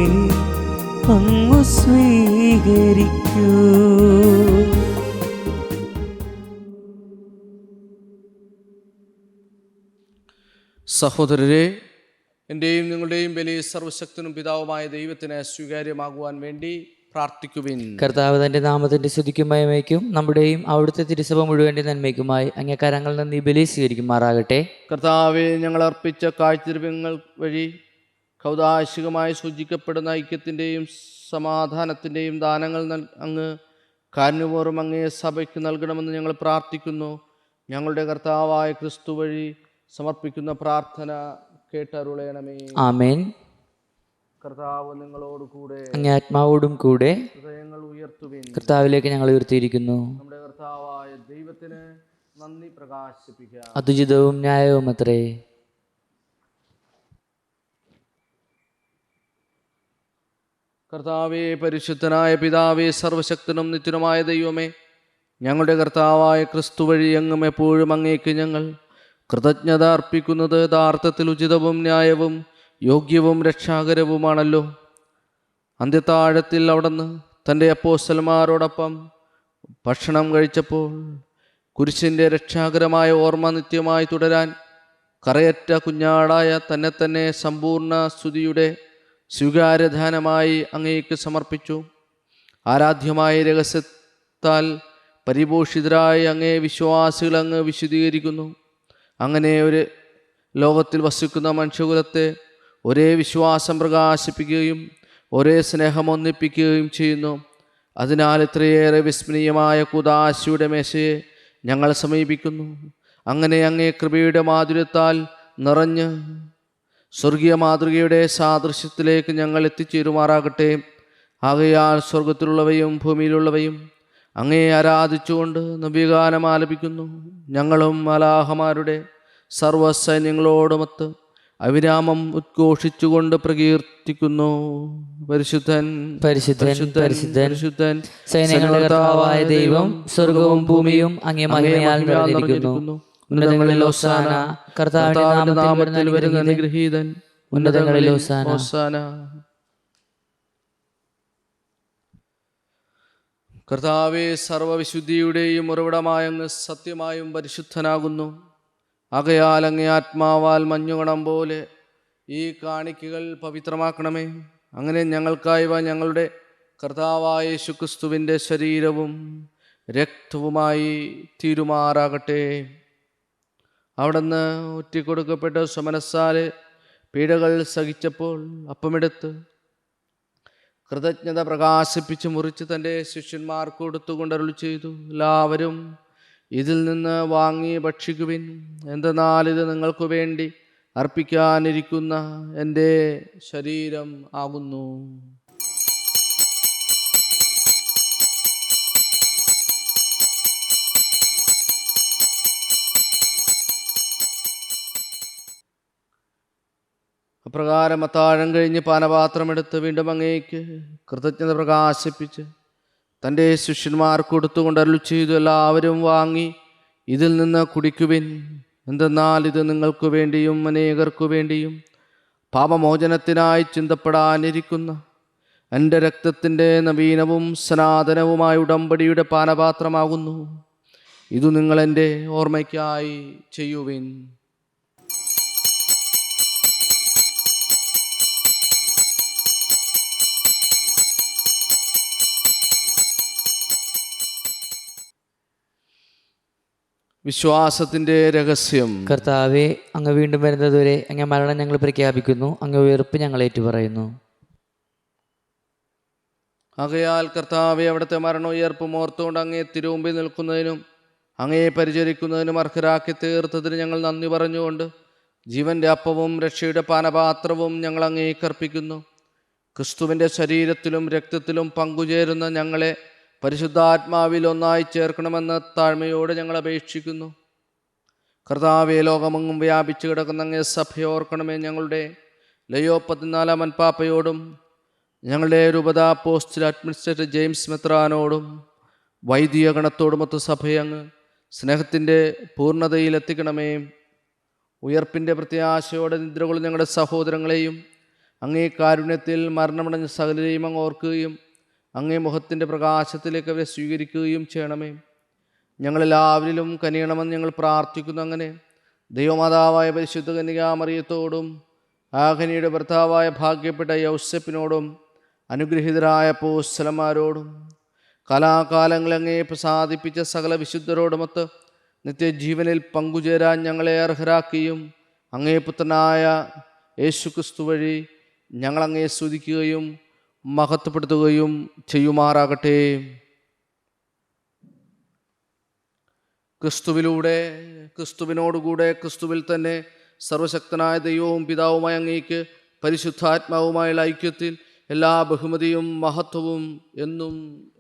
അങ്ങു സ്വീകരിക്കൂ. സഹോദരരെ, എൻ്റെയും നിങ്ങളുടെയും ബലി സർവശക്തനും പിതാവുമായ ദൈവത്തിന് സ്വീകാര്യമാകുവാൻ വേണ്ടി പ്രാർത്ഥിക്കുവിൻ. കർത്താവ് തന്റെ നാമത്തിന്റെ സ്തുതിക്കും മഹിമയ്ക്കും നമ്മുടെയും അവിടുത്തെ തിരുസഭ മുഴുവൻ്റെ നന്മയ്ക്കുമായി അങ്ങേ കരങ്ങളിൽ നിന്ന് ഈ ബലി സ്വീകരിക്കുമാറാകട്ടെ. കർത്താവെ, ഞങ്ങൾ അർപ്പിച്ച കാഴ്ചദ്രവ്യങ്ങൾ വഴി കൗതാശികമായി സൂചിക്കപ്പെടുന്ന ഐക്യത്തിൻ്റെയും സമാധാനത്തിൻ്റെയും ദാനങ്ങൾ അങ്ങ് കാരുണ്യപൂർവ്വം അങ്ങേ സഭയ്ക്ക് നൽകണമെന്ന് ഞങ്ങൾ പ്രാർത്ഥിക്കുന്നു. ഞങ്ങളുടെ കർത്താവായ ക്രിസ്തു വഴി സമർപ്പിക്കുന്ന പ്രാർത്ഥന കേട്ടരുളയണമേ. ആമേൻ. കർത്താവ് നിങ്ങളോട് കൂടെ അങ്ങേ ആത്മാവോടും കൂടെ ഹൃദയങ്ങൾ ഉയർത്തുവിൻ. കർത്താവിലേക്ക് ഞങ്ങൾ ഉയർത്തിയിരിക്കുന്നു. നമ്മുടെ കർത്താവായ ദൈവത്തിന് നന്ദി പ്രകാശിപ്പിക്കാം. അതുചിതവും ന്യായവും അത്രേ. കർത്താവേ, പരിശുദ്ധനായ പിതാവേ, സർവശക്തനും നിത്യനുമായ ദൈവമേ, ഞങ്ങളുടെ കർത്താവായ ക്രിസ്തു വഴി അങ്ങും എപ്പോഴും അങ്ങേക്ക് ഞങ്ങൾ കൃതജ്ഞത അർപ്പിക്കുന്നത് യഥാർത്ഥത്തിൽ ഉചിതവും ന്യായവും യോഗ്യവും രക്ഷാകരവുമാണല്ലോ. അന്ത്യത്താഴത്തിൽ അവിടുന്ന് തൻ്റെ അപ്പോസ്തലന്മാരോടൊപ്പം ഭക്ഷണം കഴിച്ചപ്പോൾ കുരിശിൻ്റെ രക്ഷാകരമായ ഓർമ്മ നിത്യമായി തുടരാൻ കറയറ്റ കുഞ്ഞാടായ തന്നെ സമ്പൂർണ്ണ സ്തുതിയുടെ സ്വീകാര്യദാനമായി അങ്ങേക്ക് സമർപ്പിച്ചു. ആരാധ്യമായ രഹസ്യത്താൽ പരിപോഷിതരായി അങ്ങേ വിശ്വാസികൾ അങ്ങ് വിശുദ്ധീകരിക്കുന്നു. അങ്ങനെ ഒരു ലോകത്തിൽ വസിക്കുന്ന മനുഷ്യകുലത്തെ ഒരേ വിശ്വാസം പ്രകാശിപ്പിക്കുകയും ഒരേ സ്നേഹം ഒന്നിപ്പിക്കുകയും ചെയ്യുന്നു. അതിനാൽ ഇത്രയേറെ വിസ്മരണീയമായ കൂദാശയുടെ മേശയെ ഞങ്ങൾ സമീപിക്കുന്നു. അങ്ങനെ അങ്ങേ കൃപയുടെ മാധുര്യത്താൽ നിറഞ്ഞ് സ്വർഗീയ മാതൃകയുടെ സാദൃശ്യത്തിലേക്ക് ഞങ്ങൾ എത്തിച്ചേരുമാറാകട്ടെ. ആകയാൽ സ്വർഗത്തിലുള്ളവയും ഭൂമിയിലുള്ളവയും അങ്ങേ ആരാധിച്ചുകൊണ്ട് നവ്യഗാനം ആലപിക്കുന്നു. ഞങ്ങളും മലാഹമാരുടെ സർവ്വസൈന്യങ്ങളോടുമൊത്ത് അവിരാമം ഉദ്ഘോഷിച്ചുകൊണ്ട് പ്രകീർത്തിക്കുന്നു. പരിശുദ്ധൻ പരിശുദ്ധൻ പരിശുദ്ധൻ പരിശുദ്ധൻ സൈന്യങ്ങളുടെ കർത്താവായ ദൈവം സ്വർഗവും ഭൂമിയും അങ്ങേ മഹിമയാൽ നിറഞ്ഞിരിക്കുന്നു. ഉന്നതങ്ങളിൽ ഹോസാന. കർത്താവിന്റെ നാമത്തിൽ വരുന്ന അനുഗ്രഹീതൻ. ഉന്നതങ്ങളിൽ ഹോസാന. കർത്താവേ, സർവവിശുദ്ധിയുടെയും ഉറവിടമായ അങ്ങ് സത്യമായും പരിശുദ്ധനാകുന്നു. ആകയാൽ അങ്ങേ ആത്മാവാൽ മഞ്ഞുകണം പോലെ ഈ കാണിക്കകൾ പവിത്രമാക്കണമേ. അങ്ങനെ ഞങ്ങൾക്കായവ ഞങ്ങളുടെ കർത്താവായ യേശുക്രിസ്തുവിൻ്റെ ശരീരവും രക്തവുമായി തീരുമാറാകട്ടെ. അവിടുന്ന് ഒറ്റിക്കൊടുക്കപ്പെട്ട് സ്വമനസ്സാലെ പീഡകൾ സഹിച്ചപ്പോൾ അപ്പമെടുത്ത് കൃതജ്ഞത പ്രകാശിപ്പിച്ച് മുറിച്ച് തൻ്റെ ശിഷ്യന്മാർക്ക് കൊടുത്തുകൊണ്ട് അരുളി ചെയ്തു, എല്ലാവരും ഇതിൽ നിന്ന് വാങ്ങി ഭക്ഷിക്കുവിൻ. എന്തെന്നാൽ ഇത് നിങ്ങൾക്ക് വേണ്ടി അർപ്പിക്കാനിരിക്കുന്ന എൻ്റെ ശരീരം ആകുന്നു. അപ്രകാരം അത്താഴം കഴിഞ്ഞ് പാനപാത്രമെടുത്ത് വീണ്ടും അങ്ങേക്ക് കൃതജ്ഞത പ്രകാശിപ്പിച്ച് തൻ്റെ ശിഷ്യന്മാർക്ക് കൊടുത്തുകൊണ്ട് അരുളി ചെയ്തു, എല്ലാവരും വാങ്ങി ഇതിൽ നിന്ന് കുടിക്കുവിൻ. എന്തെന്നാൽ ഇത് നിങ്ങൾക്ക് വേണ്ടിയും അനേകർക്കു വേണ്ടിയും പാപമോചനത്തിനായി ചിന്തപ്പെടാനിരിക്കുന്ന എൻ്റെ രക്തത്തിൻ്റെ നവീനവും സനാതനവുമായ ഉടമ്പടിയുടെ പാനപാത്രമാകുന്നു. ഇതു നിങ്ങൾ എൻ്റെ ഓർമ്മയ്ക്കായി ചെയ്യുവിൻ. വിശ്വാസത്തിൻ്റെ രഹസ്യം. കർത്താവെ, അങ്ങ് വീണ്ടും വരുന്നതുവരെ അങ്ങ് മരണം ഞങ്ങൾ പ്രഖ്യാപിക്കുന്നു, അങ്ങ് ഉയർപ്പ് ഞങ്ങൾ ഏറ്റുപറയുന്നു. ആകയാൽ കർത്താവെ, അവിടുത്തെ മരണം ഉയർപ്പും ഓർത്തുകൊണ്ട് അങ്ങേ തിരുമുമ്പിൽ നിൽക്കുന്നതിനും അങ്ങയെ പരിചരിക്കുന്നതിനും അർഹരാക്കി തീർത്തതിന് ഞങ്ങൾ നന്ദി പറഞ്ഞുകൊണ്ട് ജീവൻ്റെ അപ്പവും രക്ഷയുടെ പാനപാത്രവും ഞങ്ങൾ അങ്ങേക്ക് അർപ്പിക്കുന്നു. ക്രിസ്തുവിൻ്റെ ശരീരത്തിലും രക്തത്തിലും പങ്കുചേരുന്ന ഞങ്ങളെ പരിശുദ്ധാത്മാവിൽ ഒന്നായി ചേർക്കണമെന്ന് താഴ്മയോടെ ഞങ്ങൾ അപേക്ഷിക്കുന്നു. കർത്താവെ, ലോകമെങ്ങും വ്യാപിച്ചു കിടക്കുന്ന അങ്ങേ സഭയെ ഓർക്കണമേ. ഞങ്ങളുടെ ലയോ 14 മൻപാപ്പയോടും ഞങ്ങളുടെ രൂപത പോസ്റ്റിൽ അഡ്മിനിസ്ട്രേറ്റർ ജെയിംസ് മെത്രാനോടും വൈദിക ഗണത്തോടുമൊത്ത് സഭയെ അങ്ങ് സ്നേഹത്തിൻ്റെ പൂർണ്ണതയിലെത്തിക്കണമേ. ഉയർപ്പിൻ്റെ പ്രത്യാശയോടെ നിദ്രകൊള്ളുന്ന ഞങ്ങളുടെ സഹോദരങ്ങളെയും അങ്ങേ കാരുണ്യത്തിൽ മരണമടഞ്ഞ സകലരെയും അങ്ങ് ഓർക്കുകയും അങ്ങേ മുഖത്തിൻ്റെ പ്രകാശത്തിലേക്ക് അവരെ സ്വീകരിക്കുകയും ചെയ്യണമേ. ഞങ്ങളെല്ലാവരിലും കനിയണമെന്ന് ഞങ്ങൾ പ്രാർത്ഥിക്കുന്നു. അങ്ങനെ ദൈവമാതാവായ പരിശുദ്ധ കന്യകാമറിയത്തോടും ആഖനിയുടെ ഭർത്താവായ ഭാഗ്യപ്പെട്ട യൗസേപ്പിനോടും അനുഗ്രഹീതരായ അപ്പോസ്തലന്മാരോടും കാലാകാലങ്ങൾ അങ്ങേ പ്രസാദിപ്പിച്ച സകല വിശുദ്ധരോടുമൊത്ത് നിത്യജീവനിൽ പങ്കുചേരാൻ ഞങ്ങളെ അർഹരാക്കിയും അങ്ങേ പുത്രനായ യേശുക്രിസ്തു വഴി ഞങ്ങളങ്ങേ സ്തുതിക്കുകയും മഹത്വപ്പെടുത്തുകയും ചെയ്യുമാറാകട്ടെ. ക്രിസ്തുവിലൂടെ, ക്രിസ്തുവിനോടുകൂടെ, ക്രിസ്തുവിൽ തന്നെ സർവശക്തനായ ദൈവവും പിതാവുമായ അങ്ങേക്ക് പരിശുദ്ധാത്മാവുമായുള്ള ഐക്യത്തിൽ എല്ലാ ബഹുമതിയും മഹത്വവും എന്നും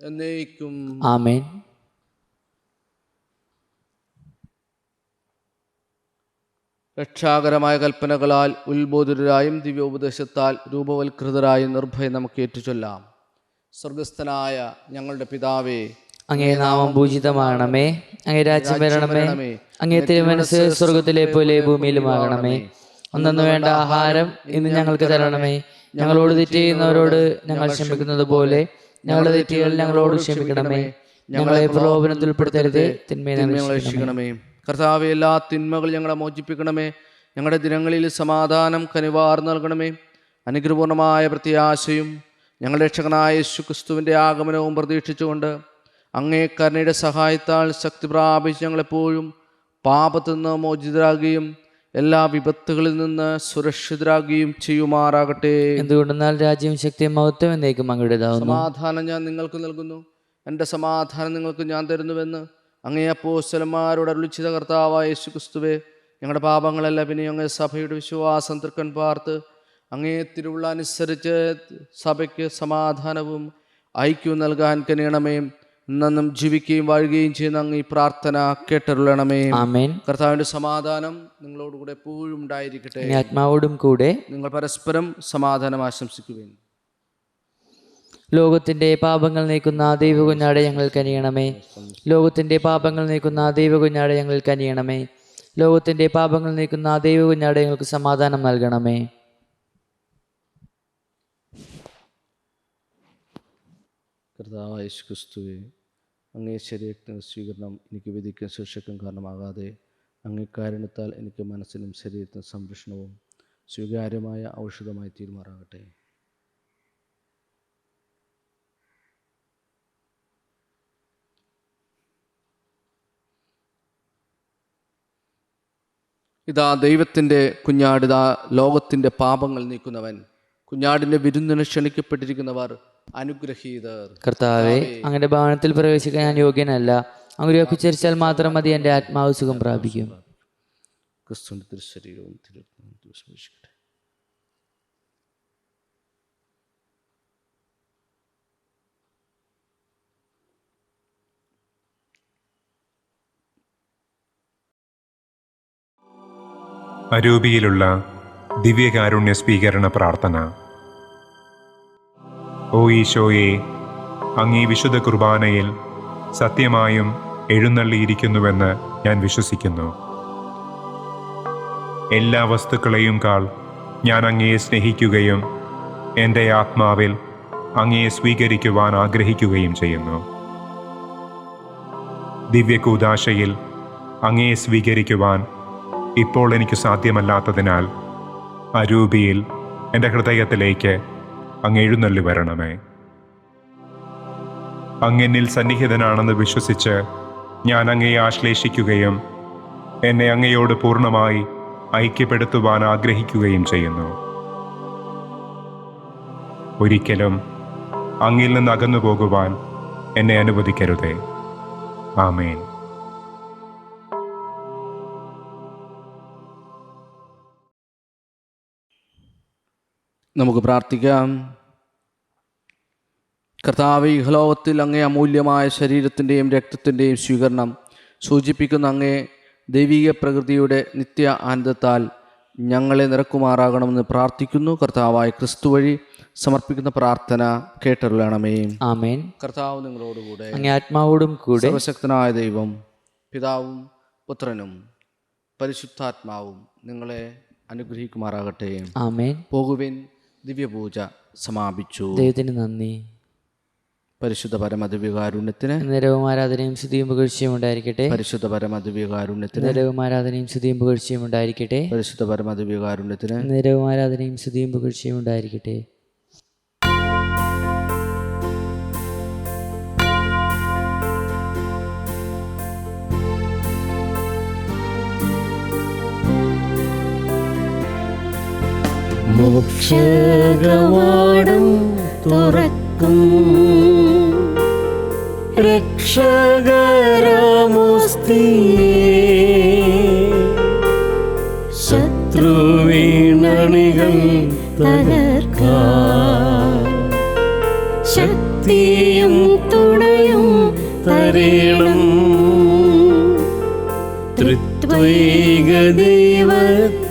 എന്നേക്കും ആമേൻ. രക്ഷാകരമായ കൽപ്പനകളാൽ ഉത്ബോധിതരായും ദിവ്യോപദേശത്താൽ രൂപവൽകൃതരായും നിർഭയം നമുക്ക് ഏറ്റുചൊല്ലാം. സ്വർഗസ്ഥനായ ഞങ്ങളുടെ പിതാവേ, അങ്ങേ നാമം പൂജിതമാകണമേ, അങ്ങേ രാജ്യം വരണമേ, അങ്ങേ തിരുമനസ്സ് സ്വർഗത്തിലെ പോലെ ഭൂമിയിലുമാകണമേ. അന്നു വേണ്ട ആഹാരം ഇന്ന് ഞങ്ങൾക്ക് തരണമേ. ഞങ്ങളോട് തെറ്റ് ചെയ്യുന്നവരോട് ഞങ്ങൾ ക്ഷമിക്കുന്നത് പോലെ ഞങ്ങളുടെ തെറ്റുകൾ ഞങ്ങളോട് ക്ഷമിക്കണമേ. ഞങ്ങളെ പ്രലോഭനത്തിൽ ഉൾപ്പെടുത്തരുത്, തിന്മയെ രക്ഷിക്കണമേ. കർത്താവെ, എല്ലാ തിന്മകൾ ഞങ്ങളെ മോചിപ്പിക്കണമേ. ഞങ്ങളുടെ ദിനങ്ങളിൽ സമാധാനം കനിവാർ നൽകണമേ. അനുഗ്രഹപൂർണമായ പ്രത്യാശയും ഞങ്ങളുടെ രക്ഷകനായ യേശുക്രിസ്തുവിൻ്റെ ആഗമനവും പ്രതീക്ഷിച്ചുകൊണ്ട് അങ്ങേ കരുണയുടെ സഹായത്താൽ ശക്തി പ്രാപിച്ച് ഞങ്ങളെപ്പോഴും പാപത്തിൽ നിന്ന് മോചിതരാകുകയും എല്ലാ വിപത്തുകളിൽ നിന്ന് സുരക്ഷിതരാകുകയും ചെയ്യുമാറാകട്ടെ. എന്തുകൊണ്ടെന്നാൽ രാജ്യം, ശക്തിയും മഹത്വം എന്നേക്കും അങ്ങയുടേതാകുന്നു. സമാധാനം ഞാൻ നിങ്ങൾക്ക് നൽകുന്നു, എൻ്റെ സമാധാനം നിങ്ങൾക്ക് ഞാൻ തരുന്നുവെന്ന് അങ്ങേ അപ്പോസ്തലന്മാരോട് അരുളി ചെയ്ത കർത്താവായ യേശുക്രിസ്തുവേ, ഞങ്ങളുടെ പാപങ്ങളല്ല പിന്നെ അങ്ങേ സഭയുടെ വിശ്വാസം തൃക്കൺ പാർത്ത് അങ്ങേ തിരുവുള്ള അനുസരിച്ച് സഭയ്ക്ക് സമാധാനവും ഐക്യവും നൽകാൻ കനിയണമേ. എന്നും ജീവിക്കുകയും വാഴുകയും ചെയ്യുന്ന അങ്ങ് ഈ പ്രാർത്ഥന കേട്ടരുളണമേ. ആമേൻ. കർത്താവിൻ്റെ സമാധാനം നിങ്ങളോടുകൂടെ എപ്പോഴും ഉണ്ടായിരിക്കട്ടെ, ആത്മാവോടും കൂടെ. നിങ്ങൾ പരസ്പരം സമാധാനം ആശംസിക്കുവേൻ. ലോകത്തിന്റെ പാപങ്ങൾ നീക്കുന്ന ദൈവകുഞ്ഞാടെ ഞങ്ങൾ കനിയണമേ. ലോകത്തിന്റെ പാപങ്ങൾ നീക്കുന്ന ദൈവകുഞ്ഞാടെ ഞങ്ങൾ കനിയണമേ. ലോകത്തിന്റെ പാപങ്ങൾ നീക്കുന്ന ദൈവകുഞ്ഞാടെ ഞങ്ങൾക്ക് സമാധാനം നൽകണമേ. കർത്താവായ യേശുക്രിസ്തുവേ, അങ്ങേ ശരീരത്തിന് സ്വീകരണം എനിക്ക് വിധിക്കും ശിക്ഷയ്ക്കും കാരണമാകാതെ അങ്ങേ കാരുണ്യത്താൽ എനിക്ക് മനസ്സിനും ശരീരത്തിനും സംരക്ഷണവും സ്വീകാര്യമായ ഔഷധമായി തീരുമാറാകട്ടെ. ഇതാ ദൈവത്തിൻ്റെ കുഞ്ഞാട്, ഇതാ ലോകത്തിൻ്റെ പാപങ്ങൾ നീക്കുന്നവൻ. കുഞ്ഞാടിൻ്റെ വിരുന്നിന് ക്ഷണിക്കപ്പെട്ടിരിക്കുന്നവർ അനുഗ്രഹീതർ. കർത്താവെ, അങ്ങയുടെ ഭവനത്തിൽ പ്രവേശിക്കാൻ ഞാൻ യോഗ്യനല്ല. അങ്ങ് ഉച്ചരിച്ചാൽ മാത്രം മതി, എൻ്റെ ആത്മാവ് സുഖം പ്രാപിക്കും. ക്രിസ്തുവിന്റെ തിരുശരീരവും തിരുരക്തവും സ്പർശിക്കട്ടെ. അരൂപിയിലുള്ള ദിവ്യകാരുണ്യ സ്വീകരണ പ്രാർത്ഥന. ഓ ഈശോയെ, അങ്ങീ വിശുദ്ധ കുർബാനയിൽ സത്യമായും എഴുന്നള്ളിയിരിക്കുന്നുവെന്ന് ഞാൻ വിശ്വസിക്കുന്നു. എല്ലാ വസ്തുക്കളെയും കാൾ ഞാൻ അങ്ങയെ സ്നേഹിക്കുകയും എൻ്റെ ആത്മാവിൽ അങ്ങയെ സ്വീകരിക്കുവാൻ ആഗ്രഹിക്കുകയും ചെയ്യുന്നു. ദിവ്യകൂദാശയിൽ അങ്ങയെ സ്വീകരിക്കുവാൻ ഇപ്പോൾ എനിക്ക് സാധ്യമല്ലാത്തതിനാൽ അരൂപിയിൽ എൻ്റെ ഹൃദയത്തിലേക്ക് അങ്ങ് എഴുന്നള്ളി വരണമേ. അങ്ങെന്നിൽ സന്നിഹിതനാണെന്ന് വിശ്വസിച്ച് ഞാൻ അങ്ങയെ ആശ്ലേഷിക്കുകയും എന്നെ അങ്ങയോട് പൂർണ്ണമായി ഐക്യപ്പെടുത്തുവാൻ ആഗ്രഹിക്കുകയും ചെയ്യുന്നു. ഒരിക്കലും അങ്ങിൽ നിന്ന് അകന്നു പോകുവാൻ എന്നെ അനുവദിക്കരുതേ. ആമേൻ. നമുക്ക് പ്രാർത്ഥിക്കാം. കർത്താവേ, ഇഹലോകത്തിൽ അങ്ങേ അമൂല്യമായ ശരീരത്തിൻ്റെയും രക്തത്തിൻ്റെയും സ്വീകരണം സൂചിപ്പിക്കുന്ന അങ്ങേ ദൈവിക പ്രകൃതിയുടെ നിത്യ ആനന്ദത്താൽ ഞങ്ങളെ നിറക്കുമാറാകണമെന്ന് പ്രാർത്ഥിക്കുന്നു. കർത്താവായ ക്രിസ്തു വഴി സമർപ്പിക്കുന്ന പ്രാർത്ഥന കേട്ടരുളണമേ. ആമേൻ. കർത്താവ് നിങ്ങളോടുകൂടെ, അങ്ങേ ആത്മാവോടും കൂടെ. സർവശക്തനായ ദൈവം പിതാവും പുത്രനും പരിശുദ്ധാത്മാവും നിങ്ങളെ അനുഗ്രഹിക്കുമാറാകട്ടെ. ആമേൻ. പോകുവിൻ, ദിവ്യപൂജ സമാപിച്ചു. ദൈവത്തിന് നന്ദി. പരിശുദ്ധ പരമദിവ്യകാരുണ്യത്തിന് നേരവും ആരാധനയും സ്തുതിയും പുകഴ്ചയും ഉണ്ടായിരിക്കട്ടെ. പരിശുദ്ധ പരമദിവ്യകാരുണ്യത്തിന് നേരവും ആരാധനയും സ്തുതിയും പുകഴ്ചയും ഉണ്ടായിരിക്കട്ടെ. പരിശുദ്ധ പരമദിവ്യകാരുണ്യത്തിന് നേരവും ആരാധനയും സ്തുതിയും പുകഴ്ചയും ഉണ്ടായിരിക്കട്ടെ. മോക്ഷകവാടം തുറക്കും രക്ഷകരാമോസ്തിയേ, ശത്രുവീണണികൾ തകർക്കാൻ ശക്തിയും തുണയും തരേണം. ത്രിത്വൈക ദൈവത്തിനെന്നും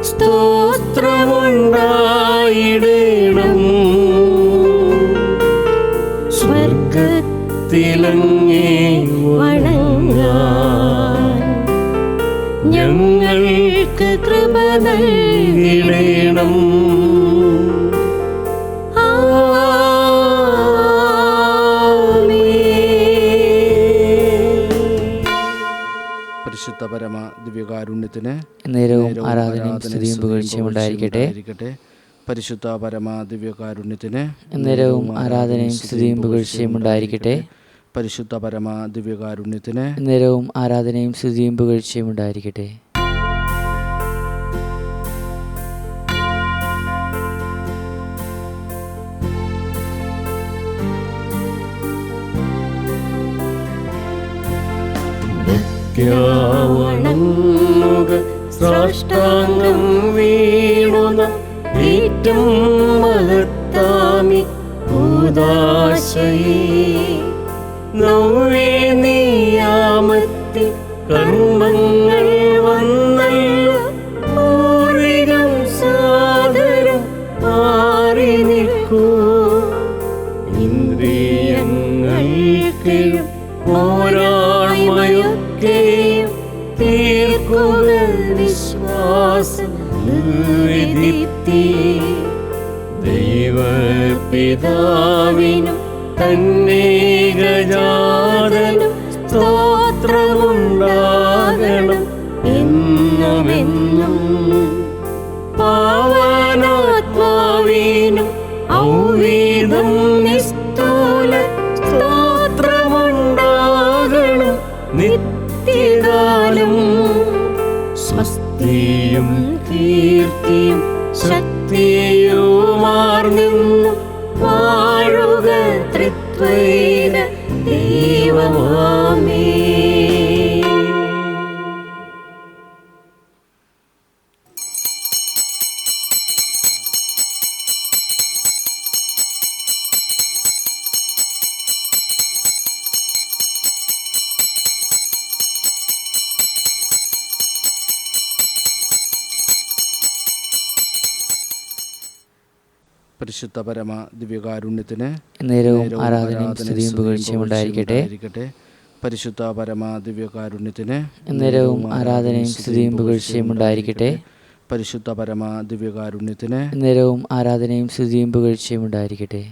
സ്തോത്രമുണ്ടായിടേണം. സ്വർഗത്തിലങ്ങേ വണങ്ങാൻ ഞങ്ങൾക്ക് കൃപ നൽകിടേണം. പരിശുദ്ധ പരമ ദിവ്യകാരുണ്യത്തിന് നേരവും ആരാധനയും സ്തുതിയും പുകഴ്ചയും ഉണ്ടായിരിക്കട്ടെ. പരിശുദ്ധ പരമ ദിവ്യകാരുണ്യത്തിന് നേരവും ആരാധനയും സ്തുതിയും പുകഴ്ചയും ഉണ്ടായിരിക്കട്ടെ. പരിശുദ്ധ പരമ ദിവ്യകാരുണ്യത്തിന് നേരവും ആരാധനയും സ്തുതിയും പുകഴ്ചയും ഉണ്ടായിരിക്കട്ടെ. വണങ്ങുക സാഷ്ടാംഗം വീണുന്ന ഏറ്റം മഹത്താമി കൂദാശയേ, നവ്വേ നിയാമത്തിൽ കർമ്മങ്ങൾ വന്നല്ല പൂർവികം സാദരം മാറി നിൽക്കൂ. ഇന്ദ്രിയങ്ങൾക്കെഴും പോരായ്മയൊക്കെയും തീർക്കുക വിശ്വാസം നിർവിധിത്തി. ദൈവപിതാവിനും തന്നേകജാതനും സ്തോത്രമുണ്ടാകണം എന്നുമെന്നും. പാവനാത്മാവിനും ഔവീതം നിസ്തൂല സ്തോത്രമുണ്ടാകണം നിത്യ ഭക്തിയും കീർത്തിയും ശക്തിയുമാർന്നു വാഴുക ത്രിത്വൈക ദൈവമാമേ. പരിശുദ്ധ പരമ ദിവ്യകാരുണ്യത്തിന് നേരവും ആരാധനയും സ്തുതിയും പുകഴ്ചയും ഉണ്ടായിരിക്കട്ടെ. പരിശുദ്ധ പരമ ദിവ്യകാരുണ്യത്തിന് നേരവും ആരാധനയും സ്തുതിയും പുകഴ്ചയും ഉണ്ടായിരിക്കട്ടെ. പരിശുദ്ധ പരമ ദിവ്യകാരുണ്യത്തിന് നേരവും ആരാധനയും സ്തുതിയും പുകഴ്ചയും ഉണ്ടായിരിക്കട്ടെ.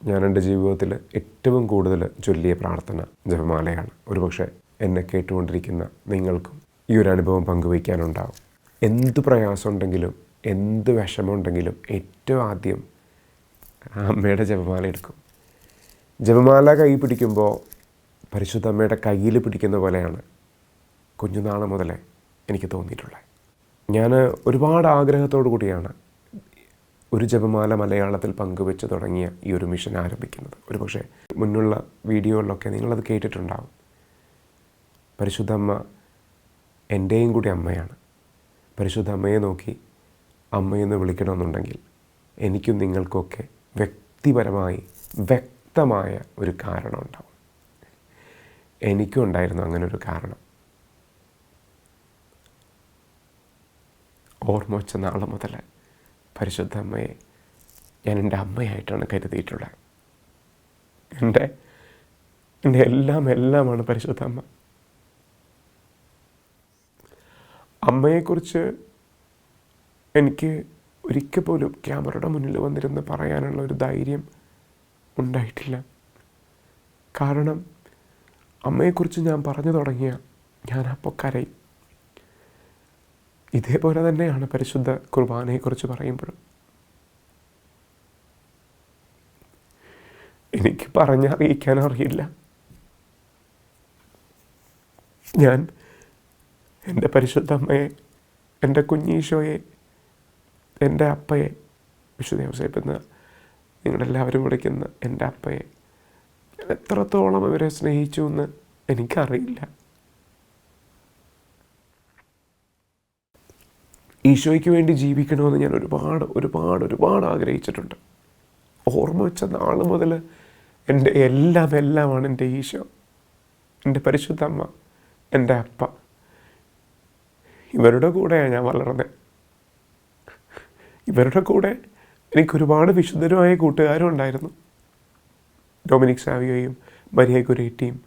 ഞാൻ എൻ്റെ ജീവിതത്തിൽ ഏറ്റവും കൂടുതൽ ചൊല്ലിയ പ്രാർത്ഥന ജപമാലയാണ്. ഒരുപക്ഷെ എന്നെ കേട്ടുകൊണ്ടിരിക്കുന്ന നിങ്ങൾക്കും ഈ ഒരു അനുഭവം പങ്കുവയ്ക്കാനുണ്ടാവും. എന്ത് പ്രയാസമുണ്ടെങ്കിലും എന്ത് വിഷമമുണ്ടെങ്കിലും ഏറ്റവും ആദ്യം അമ്മയുടെ ജപമാല എടുക്കും. ജപമാല കൈ പിടിക്കുമ്പോൾ പരിശുദ്ധ അമ്മയുടെ കയ്യിൽ പിടിക്കുന്ന പോലെയാണ് കുഞ്ഞുനാൾ മുതലേ എനിക്ക് തോന്നിയിട്ടുള്ളത്. ഞാൻ ഒരുപാട് ആഗ്രഹത്തോടു കൂടിയാണ് ഒരു ജപമാല മലയാളത്തിൽ പങ്കുവെച്ച് തുടങ്ങിയ ഈ ഒരു മിഷൻ ആരംഭിക്കുന്നത്. ഒരുപക്ഷെ മുന്നുള്ള വീഡിയോകളിലൊക്കെ നിങ്ങളത് കേട്ടിട്ടുണ്ടാവും. പരിശുദ്ധ അമ്മ എൻ്റെയും കൂടി അമ്മയാണ്. പരിശുദ്ധ അമ്മയെ നോക്കി അമ്മയെന്ന് വിളിക്കണമെന്നുണ്ടെങ്കിൽ എനിക്കും നിങ്ങൾക്കൊക്കെ വ്യക്തിപരമായി വ്യക്തമായ ഒരു കാരണം ഉണ്ടാവും. എനിക്കും ഉണ്ടായിരുന്നു അങ്ങനൊരു കാരണം. ഓർമ്മ വെച്ച നാൾ മുതൽ പരിശുദ്ധ അമ്മയെ ഞാൻ എൻ്റെ അമ്മയായിട്ടാണ് കരുതിയിട്ടുള്ളത്. എൻ്റെ എല്ലാമാണ് പരിശുദ്ധ അമ്മ. അമ്മയെക്കുറിച്ച് എനിക്ക് ഒരിക്കൽ പോലും ക്യാമറയുടെ മുന്നിൽ വന്നിരുന്ന് പറയാനുള്ള ഒരു ധൈര്യം ഉണ്ടായിട്ടില്ല. കാരണം അമ്മയെക്കുറിച്ച് ഞാൻ പറഞ്ഞു തുടങ്ങിയ ഞാൻ അപ്പോൾ കരയും. ഇതേപോലെ തന്നെയാണ് പരിശുദ്ധ കുർബാനയെക്കുറിച്ച് പറയുമ്പോഴും. എനിക്ക് പറഞ്ഞറിയിക്കാനറിയില്ല. ഞാൻ എൻ്റെ പരിശുദ്ധ അമ്മയെ, എൻ്റെ കുഞ്ഞീശോയെ, എൻ്റെ അപ്പയെ, വിശുദ്ധ ഔസേപ്പ് എന്ന് നിങ്ങളെല്ലാവരും വിളിക്കുന്ന എൻ്റെ അപ്പയെ എത്രത്തോളം അവരെ സ്നേഹിച്ചു എന്ന് എനിക്കറിയില്ല. ഈശോയ്ക്ക് വേണ്ടി ജീവിക്കണമെന്ന് ഞാൻ ഒരുപാട് ആഗ്രഹിച്ചിട്ടുണ്ട്. ഓർമ്മ വെച്ച നാൾ മുതൽ എൻ്റെ എല്ലാമാണ് എൻ്റെ ഈശോ, എൻ്റെ പരിശുദ്ധ അമ്മ, എൻ്റെ അപ്പ. ഇവരുടെ കൂടെയാണ് ഞാൻ വളർന്നത്. ഇവരുടെ കൂടെ എനിക്കൊരുപാട് വിശുദ്ധരുമായ കൂട്ടുകാരും ഉണ്ടായിരുന്നു. ഡൊമിനിക് സാവിയോയും മരിയ ഗുരേറ്റിയും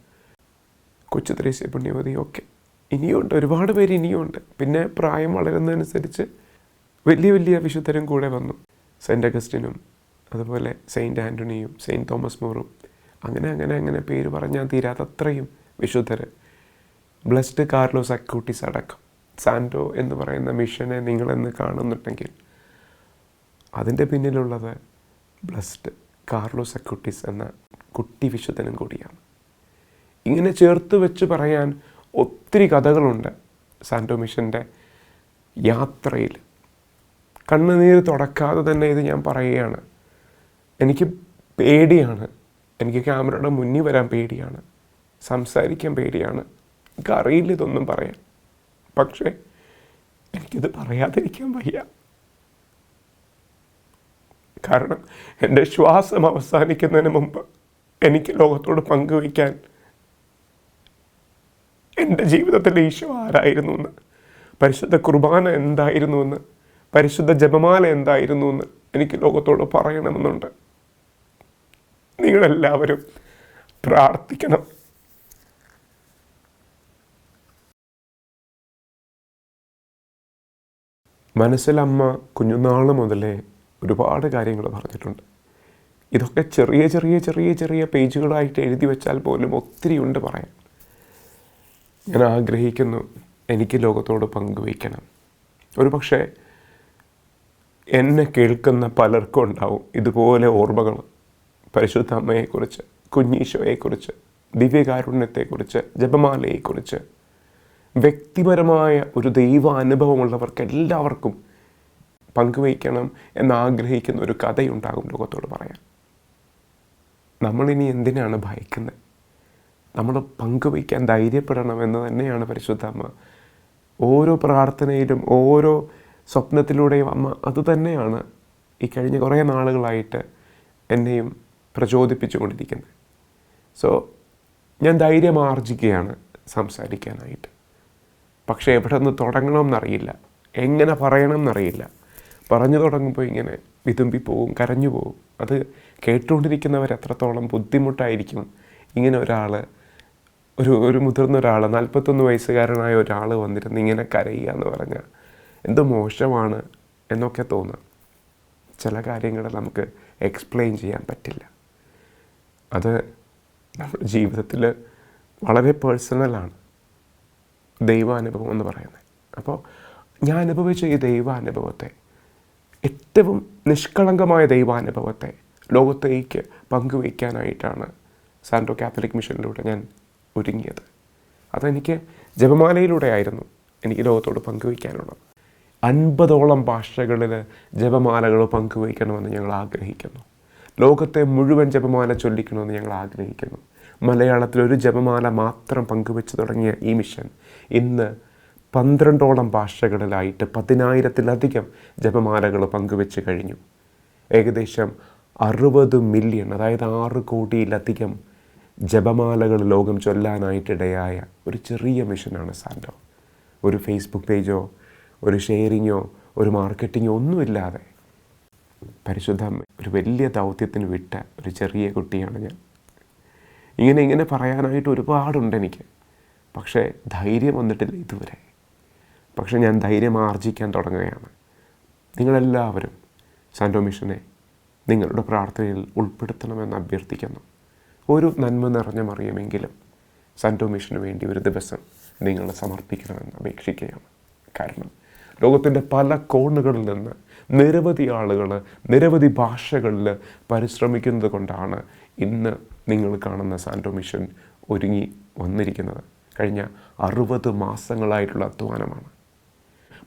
കൊച്ചു ത്രേസ്യ പുണ്യവതിയും ഒക്കെ ഇനിയുണ്ട്. ഒരുപാട് പേര് ഇനിയുണ്ട്. പിന്നെ പ്രായം വളരുന്നതനുസരിച്ച് വലിയ വിശുദ്ധരും കൂടെ വന്നു. സെൻറ്റ് അഗസ്റ്റിനും അതുപോലെ സെയിൻറ്റ് ആൻ്റണിയും സെയിൻറ്റ് തോമസ് മോറും അങ്ങനെ പേര് പറഞ്ഞാൽ തീരാത്തത്രയും വിശുദ്ധർ. ബ്ലെസ്ഡ് കാർലോസ് അക്യൂട്ടിസ് അടക്കം. സാൻറ്റോ എന്ന് പറയുന്ന മിഷനെ നിങ്ങളെന്ന് കാണുന്നുണ്ടെങ്കിൽ അതിൻ്റെ പിന്നിലുള്ളത് ബ്ലെസ്ഡ് കാർലോസ് അക്യൂട്ടിസ് എന്ന കുട്ടി വിശുദ്ധനും കൂടിയാണ്. ഇങ്ങനെ ചേർത്ത് വെച്ച് പറയാൻ ഒത്തിരി കഥകളുണ്ട് സാൻറ്റോ മിഷൻ്റെ യാത്രയിൽ. കണ്ണുനീര് തുടക്കാതെ തന്നെ ഇത് ഞാൻ പറയുകയാണ്. എനിക്ക് പേടിയാണ്. എനിക്ക് ക്യാമറയുടെ മുന്നിൽ വരാൻ പേടിയാണ്. സംസാരിക്കാൻ പേടിയാണ്. എനിക്കറിയില്ല ഇതൊന്നും പറയാൻ. പക്ഷേ എനിക്കിത് പറയാതിരിക്കാൻ വയ്യ. കാരണം എൻ്റെ ശ്വാസം അവസാനിക്കുന്നതിന് മുമ്പ് എനിക്ക് ലോകത്തോട് പങ്കുവയ്ക്കാൻ എൻ്റെ ജീവിതത്തിലെ ഈശോ ആരായിരുന്നു എന്ന്, പരിശുദ്ധ കുർബാന എന്തായിരുന്നു എന്ന്, പരിശുദ്ധ ജപമാല എന്തായിരുന്നു എന്ന് എനിക്ക് ലോകത്തോട് പറയണമെന്നുണ്ട്. നിങ്ങളെല്ലാവരും പ്രാർത്ഥിക്കണം. മനസ്സിലമ്മ കുഞ്ഞുനാൾ മുതലേ ഒരുപാട് കാര്യങ്ങൾ പറഞ്ഞിട്ടുണ്ട്. ഇതൊക്കെ ചെറിയ ചെറിയ ചെറിയ ചെറിയ പേജുകളായിട്ട് എഴുതി വെച്ചാൽ പോലും ഒത്തിരി ഉണ്ട് പറയാൻ. ഞാൻ ആഗ്രഹിക്കുന്നു എനിക്ക് ലോകത്തോട് പങ്കുവയ്ക്കണം. ഒരു പക്ഷേ എന്നെ കേൾക്കുന്ന പലർക്കും ഉണ്ടാവും ഇതുപോലെ ഓർമ്മകൾ. പരിശുദ്ധ അമ്മയെക്കുറിച്ച്, കുഞ്ഞീശോയെക്കുറിച്ച്, ദിവ്യകാരുണ്യത്തെക്കുറിച്ച്, ജപമാലയെക്കുറിച്ച്, വ്യക്തിപരമായ ഒരു ദൈവ അനുഭവമുള്ളവർക്ക് എല്ലാവർക്കും പങ്കുവയ്ക്കണം എന്നാഗ്രഹിക്കുന്ന ഒരു കഥയുണ്ടാകും ലോകത്തോട് പറയാൻ. നമ്മളിനി എന്തിനാണ് ഭയക്കുന്നത്? നമ്മൾ പങ്കുവയ്ക്കാൻ ധൈര്യപ്പെടണമെന്ന് തന്നെയാണ് പരിശുദ്ധ അമ്മ ഓരോ പ്രാർത്ഥനയിലും ഓരോ സ്വപ്നത്തിലൂടെയും അമ്മ അതുതന്നെയാണ് ഈ കഴിഞ്ഞ കുറേ നാളുകളായിട്ട് എന്നെയും പ്രചോദിപ്പിച്ചു കൊണ്ടിരിക്കുന്നത്. സോ ഞാൻ ധൈര്യം ആർജിക്കുകയാണ് സംസാരിക്കാനായിട്ട്. പക്ഷേ എവിടെ നിന്ന് തുടങ്ങണമെന്നറിയില്ല, എങ്ങനെ പറയണമെന്നറിയില്ല. പറഞ്ഞു തുടങ്ങുമ്പോൾ ഇങ്ങനെ വിതുമ്പിപ്പോവും, കരഞ്ഞു പോവും. അത് കേട്ടുകൊണ്ടിരിക്കുന്നവർ എത്രത്തോളം ബുദ്ധിമുട്ടായിരിക്കും. ഇങ്ങനെ ഒരാൾ, ഒരു മുതിർന്ന ഒരാൾ, 41 വയസ്സുകാരനായ ഒരാൾ വന്നിരുന്ന് ഇങ്ങനെ കരയുക എന്ന് പറഞ്ഞാൽ എന്ത് മോശമാണ് എന്നൊക്കെ തോന്നുക. ചില കാര്യങ്ങൾ നമുക്ക് എക്സ്പ്ലെയിൻ ചെയ്യാൻ പറ്റില്ല. അത് നമ്മുടെ ജീവിതത്തിൽ വളരെ പേഴ്സണലാണ് ദൈവാനുഭവം എന്ന് പറയുന്നത്. അപ്പോൾ ഞാൻ അനുഭവിച്ച ഈ ദൈവാനുഭവത്തെ, ഏറ്റവും നിഷ്കളങ്കമായ ദൈവാനുഭവത്തെ ലോകത്തേക്ക് പങ്കുവയ്ക്കാനായിട്ടാണ് സാൻഡോ കാത്തലിക് മിഷനിലൂടെ ഞാൻ ഒരുങ്ങിയത്. അതെനിക്ക് ജപമാലയിലൂടെ ആയിരുന്നു എനിക്ക് ലോകത്തോട് പങ്കുവയ്ക്കാനുള്ളത്. 50ഓളം ഭാഷകളിൽ ജപമാലകൾ പങ്കുവയ്ക്കണമെന്ന് ഞങ്ങൾ ആഗ്രഹിക്കുന്നു. ലോകത്തെ മുഴുവൻ ജപമാല ചൊല്ലിക്കണമെന്ന് ഞങ്ങൾ ആഗ്രഹിക്കുന്നു. മലയാളത്തിൽ ഒരു ജപമാല മാത്രം പങ്കുവെച്ച് തുടങ്ങിയ ഈ മിഷൻ ഇന്ന് 12ഓളം ഭാഷകളിലായിട്ട് 10,000-ലധികം ജപമാലകൾ പങ്കുവെച്ച് കഴിഞ്ഞു. ഏകദേശം 60 മില്യൺ, അതായത് 6 കോടിയിലധികം ജപമാലകൾ ലോകം ചൊല്ലാനായിട്ടിടയായ ഒരു ചെറിയ മിഷനാണ് സാൻഡോ. ഒരു ഫേസ്ബുക്ക് പേജോ ഒരു ഷെയറിങ്ങോ ഒരു മാർക്കറ്റിങ്ങോ ഒന്നുമില്ലാതെ പരിശുദ്ധ ഒരു വലിയ ദൗത്യത്തിന് വിട്ട ഒരു ചെറിയ കുട്ടിയാണ് ഞാൻ. ഇങ്ങനെ പറയാനായിട്ട് ഒരുപാടുണ്ട് എനിക്ക്, പക്ഷേ ധൈര്യം വന്നിട്ടില്ല ഇതുവരെ. പക്ഷേ ഞാൻ ധൈര്യം ആർജിക്കാൻ തുടങ്ങുകയാണ്. നിങ്ങളെല്ലാവരും സാൻഡോ മിഷനെ നിങ്ങളുടെ പ്രാർത്ഥനയിൽ ഉൾപ്പെടുത്തണമെന്ന് അഭ്യർത്ഥിക്കുന്നു. ഒരു നന്മ നിറഞ്ഞ മറിയുമെങ്കിലും സാൻഡോ മിഷന് വേണ്ടി ഒരു ദിവസം നിങ്ങൾ സമർപ്പിക്കണമെന്ന് അപേക്ഷിക്കുകയാണ്. കാരണം ലോകത്തിൻ്റെ പല കോണുകളിൽ നിന്ന് നിരവധി ആളുകൾ നിരവധി ഭാഷകളിൽ പരിശ്രമിക്കുന്നത് കൊണ്ടാണ് ഇന്ന് നിങ്ങൾ കാണുന്ന സാൻഡോ മിഷൻ ഒരുങ്ങി വന്നിരിക്കുന്നത്. കഴിഞ്ഞ 60 മാസങ്ങളായിട്ടുള്ള അധ്വാനമാണ്.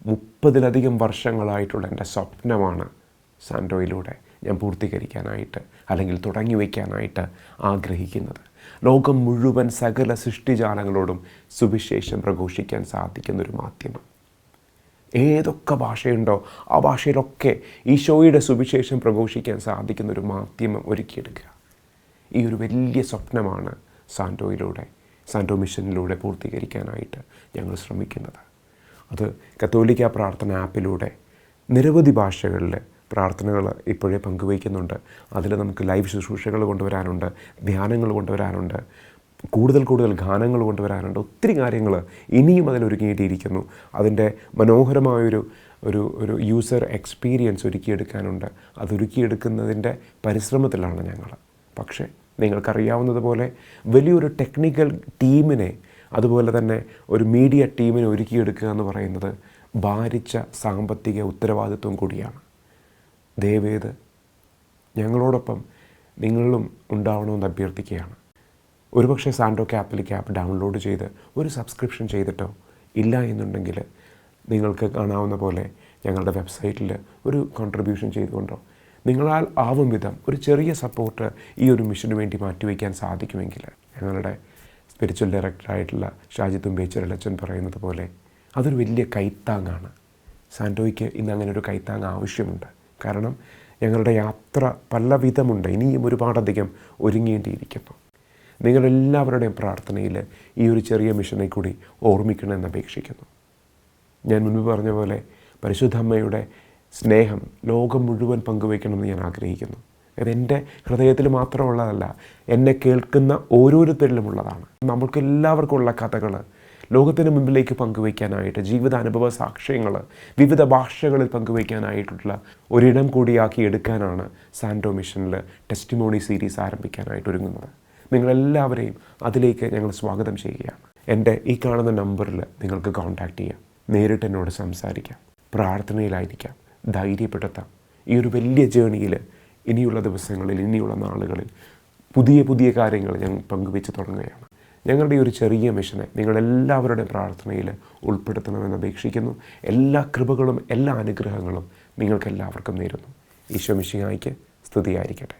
30-ലധികം വർഷങ്ങളായിട്ടുള്ള എൻ്റെ സ്വപ്നമാണ് സാൻഡോയിലൂടെ ഞാൻ പൂർത്തീകരിക്കാനായിട്ട് അല്ലെങ്കിൽ തുടങ്ങി വയ്ക്കാനായിട്ട് ആഗ്രഹിക്കുന്നത്. ലോകം മുഴുവൻ സകല സൃഷ്ടിജാലങ്ങളോടും സുവിശേഷം പ്രഘോഷിക്കാൻ സാധിക്കുന്നൊരു മാധ്യമം. ഏതൊക്കെ ഭാഷയുണ്ടോ ആ ഭാഷയിലൊക്കെ ഈശോയുടെ സുവിശേഷം പ്രഘോഷിക്കാൻ സാധിക്കുന്നൊരു മാധ്യമം ഒരുക്കിയെടുക്കുക. ഈ ഒരു വലിയ സ്വപ്നമാണ് സാൻഡോ മിഷനിലൂടെ പൂർത്തീകരിക്കാനായിട്ട് ഞങ്ങൾ ശ്രമിക്കുന്നത്. അത് കത്തോലിക്ക പ്രാർത്ഥന ആപ്പിലൂടെ നിരവധി ഭാഷകളിൽ പ്രാർത്ഥനകൾ ഇപ്പോഴേ പങ്കുവയ്ക്കുന്നുണ്ട്. അതിൽ നമുക്ക് ലൈവ് ശുശ്രൂഷകൾ കൊണ്ടുവരാനുണ്ട്, ധ്യാനങ്ങൾ കൊണ്ടുവരാനുണ്ട്, കൂടുതൽ ഗാനങ്ങൾ കൊണ്ടുവരാനുണ്ട്. ഒത്തിരി കാര്യങ്ങൾ ഇനിയും അതിലൊരുങ്ങിയിട്ടിരിക്കുന്നു. അതിൻ്റെ മനോഹരമായൊരു ഒരു യൂസർ എക്സ്പീരിയൻസ് ഒരുക്കിയെടുക്കാനുണ്ട്. അതൊരുക്കിയെടുക്കുന്നതിൻ്റെ പരിശ്രമത്തിലാണ് ഞങ്ങൾ. പക്ഷേ നിങ്ങൾക്കറിയാവുന്നതുപോലെ വലിയൊരു ടെക്നിക്കൽ ടീമിനെ, അതുപോലെ തന്നെ ഒരു മീഡിയ ടീമിനെ ഒരുക്കിയെടുക്കുക എന്ന് പറയുന്നത് ഭാരിച്ച സാമ്പത്തിക ഉത്തരവാദിത്വം കൂടിയാണ്. ദയവേത് ഞങ്ങളോടൊപ്പം നിങ്ങളും ഉണ്ടാവണമെന്ന് അഭ്യർത്ഥിക്കുകയാണ്. ഒരുപക്ഷെ സാൻഡോ കാത്തലിക് ആപ്പ് ഡൗൺലോഡ് ചെയ്ത് ഒരു സബ്സ്ക്രിപ്ഷൻ ചെയ്തിട്ടോ, ഇല്ല എന്നുണ്ടെങ്കിൽ നിങ്ങൾക്ക് കാണാവുന്ന പോലെ ഞങ്ങളുടെ വെബ്സൈറ്റിൽ ഒരു കോൺട്രിബ്യൂഷൻ ചെയ്തുകൊണ്ടോ നിങ്ങളാൽ ആവും വിധം ഒരു ചെറിയ സപ്പോർട്ട് ഈ ഒരു മിഷന് വേണ്ടി മാറ്റിവെക്കാൻ സാധിക്കുമെങ്കിൽ, ഞങ്ങളുടെ സ്പിരിച്വൽ ഡയറക്ടറായിട്ടുള്ള ഷാജി തുമ്പേച്ചരലച്ചൻ പറയുന്നത് പോലെ അതൊരു വലിയ കൈത്താങ്ങാണ്. സാൻഡോയ്ക്ക് ഇന്ന് അങ്ങനെ ഒരു കൈത്താങ് ആവശ്യമുണ്ട്. കാരണം ഞങ്ങളുടെ യാത്ര പലവിധമുണ്ട്, ഇനിയും ഒരുപാടധികം ഒരുങ്ങേണ്ടിയിരിക്കുന്നു. നിങ്ങളെല്ലാവരുടെയും പ്രാർത്ഥനയിൽ ഈ ഒരു ചെറിയ മിഷനെ കൂടി ഓർമ്മിക്കണമെന്ന് അപേക്ഷിക്കുന്നു. ഞാൻ മുൻപ് പറഞ്ഞ പോലെ പരിശുദ്ധ അമ്മയുടെ സ്നേഹം ലോകം മുഴുവൻ പങ്കുവയ്ക്കണമെന്ന് ഞാൻ ആഗ്രഹിക്കുന്നു. അതെൻ്റെ ഹൃദയത്തിൽ മാത്രമുള്ളതല്ല, എന്നെ കേൾക്കുന്ന ഓരോരുത്തരിലുമുള്ളതാണ്. നമുക്കെല്ലാവർക്കും ഉള്ള കഥകൾ ലോകത്തിന് മുമ്പിലേക്ക് പങ്കുവയ്ക്കാനായിട്ട് ജീവിതാനുഭവ സാക്ഷ്യങ്ങൾ വിവിധ ഭാഷകളിൽ പങ്കുവയ്ക്കാനായിട്ടുള്ള ഒരിടം കൂടിയാക്കി എടുക്കാനാണ് സാൻഡോ മിഷനിൽ ടെസ്റ്റിമോണി സീരീസ് ആരംഭിക്കാനായിട്ട് ഒരുങ്ങുന്നത്. നിങ്ങളെല്ലാവരെയും അതിലേക്ക് ഞങ്ങൾ സ്വാഗതം ചെയ്യുകയാണ്. എൻ്റെ ഈ കാണുന്ന നമ്പറിൽ നിങ്ങൾക്ക് കോൺടാക്റ്റ് ചെയ്യാം, നേരിട്ട് എന്നോട് സംസാരിക്കാം, പ്രാർത്ഥനയിലായിരിക്കാം, ധൈര്യപ്പെടുത്താം. ഈ ഒരു വലിയ ജേണിയിൽ ഇനിയുള്ള ദിവസങ്ങളിൽ, ഇനിയുള്ള നാളുകളിൽ പുതിയ പുതിയ കാര്യങ്ങൾ ഞങ്ങൾ പങ്കുവെച്ച് തുടങ്ങുകയാണ്. ഞങ്ങളുടെ ഈ ഒരു ചെറിയ മിഷനെ നിങ്ങളെല്ലാവരുടെയും പ്രാർത്ഥനയിൽ ഉൾപ്പെടുത്തണമെന്ന് അപേക്ഷിക്കുന്നു. എല്ലാ കൃപകളും എല്ലാ അനുഗ്രഹങ്ങളും നിങ്ങൾക്കെല്ലാവർക്കും നേരുന്നു. ഈശോ മിശിഹായ്ക്ക് സ്തുതിയായിരിക്കട്ടെ.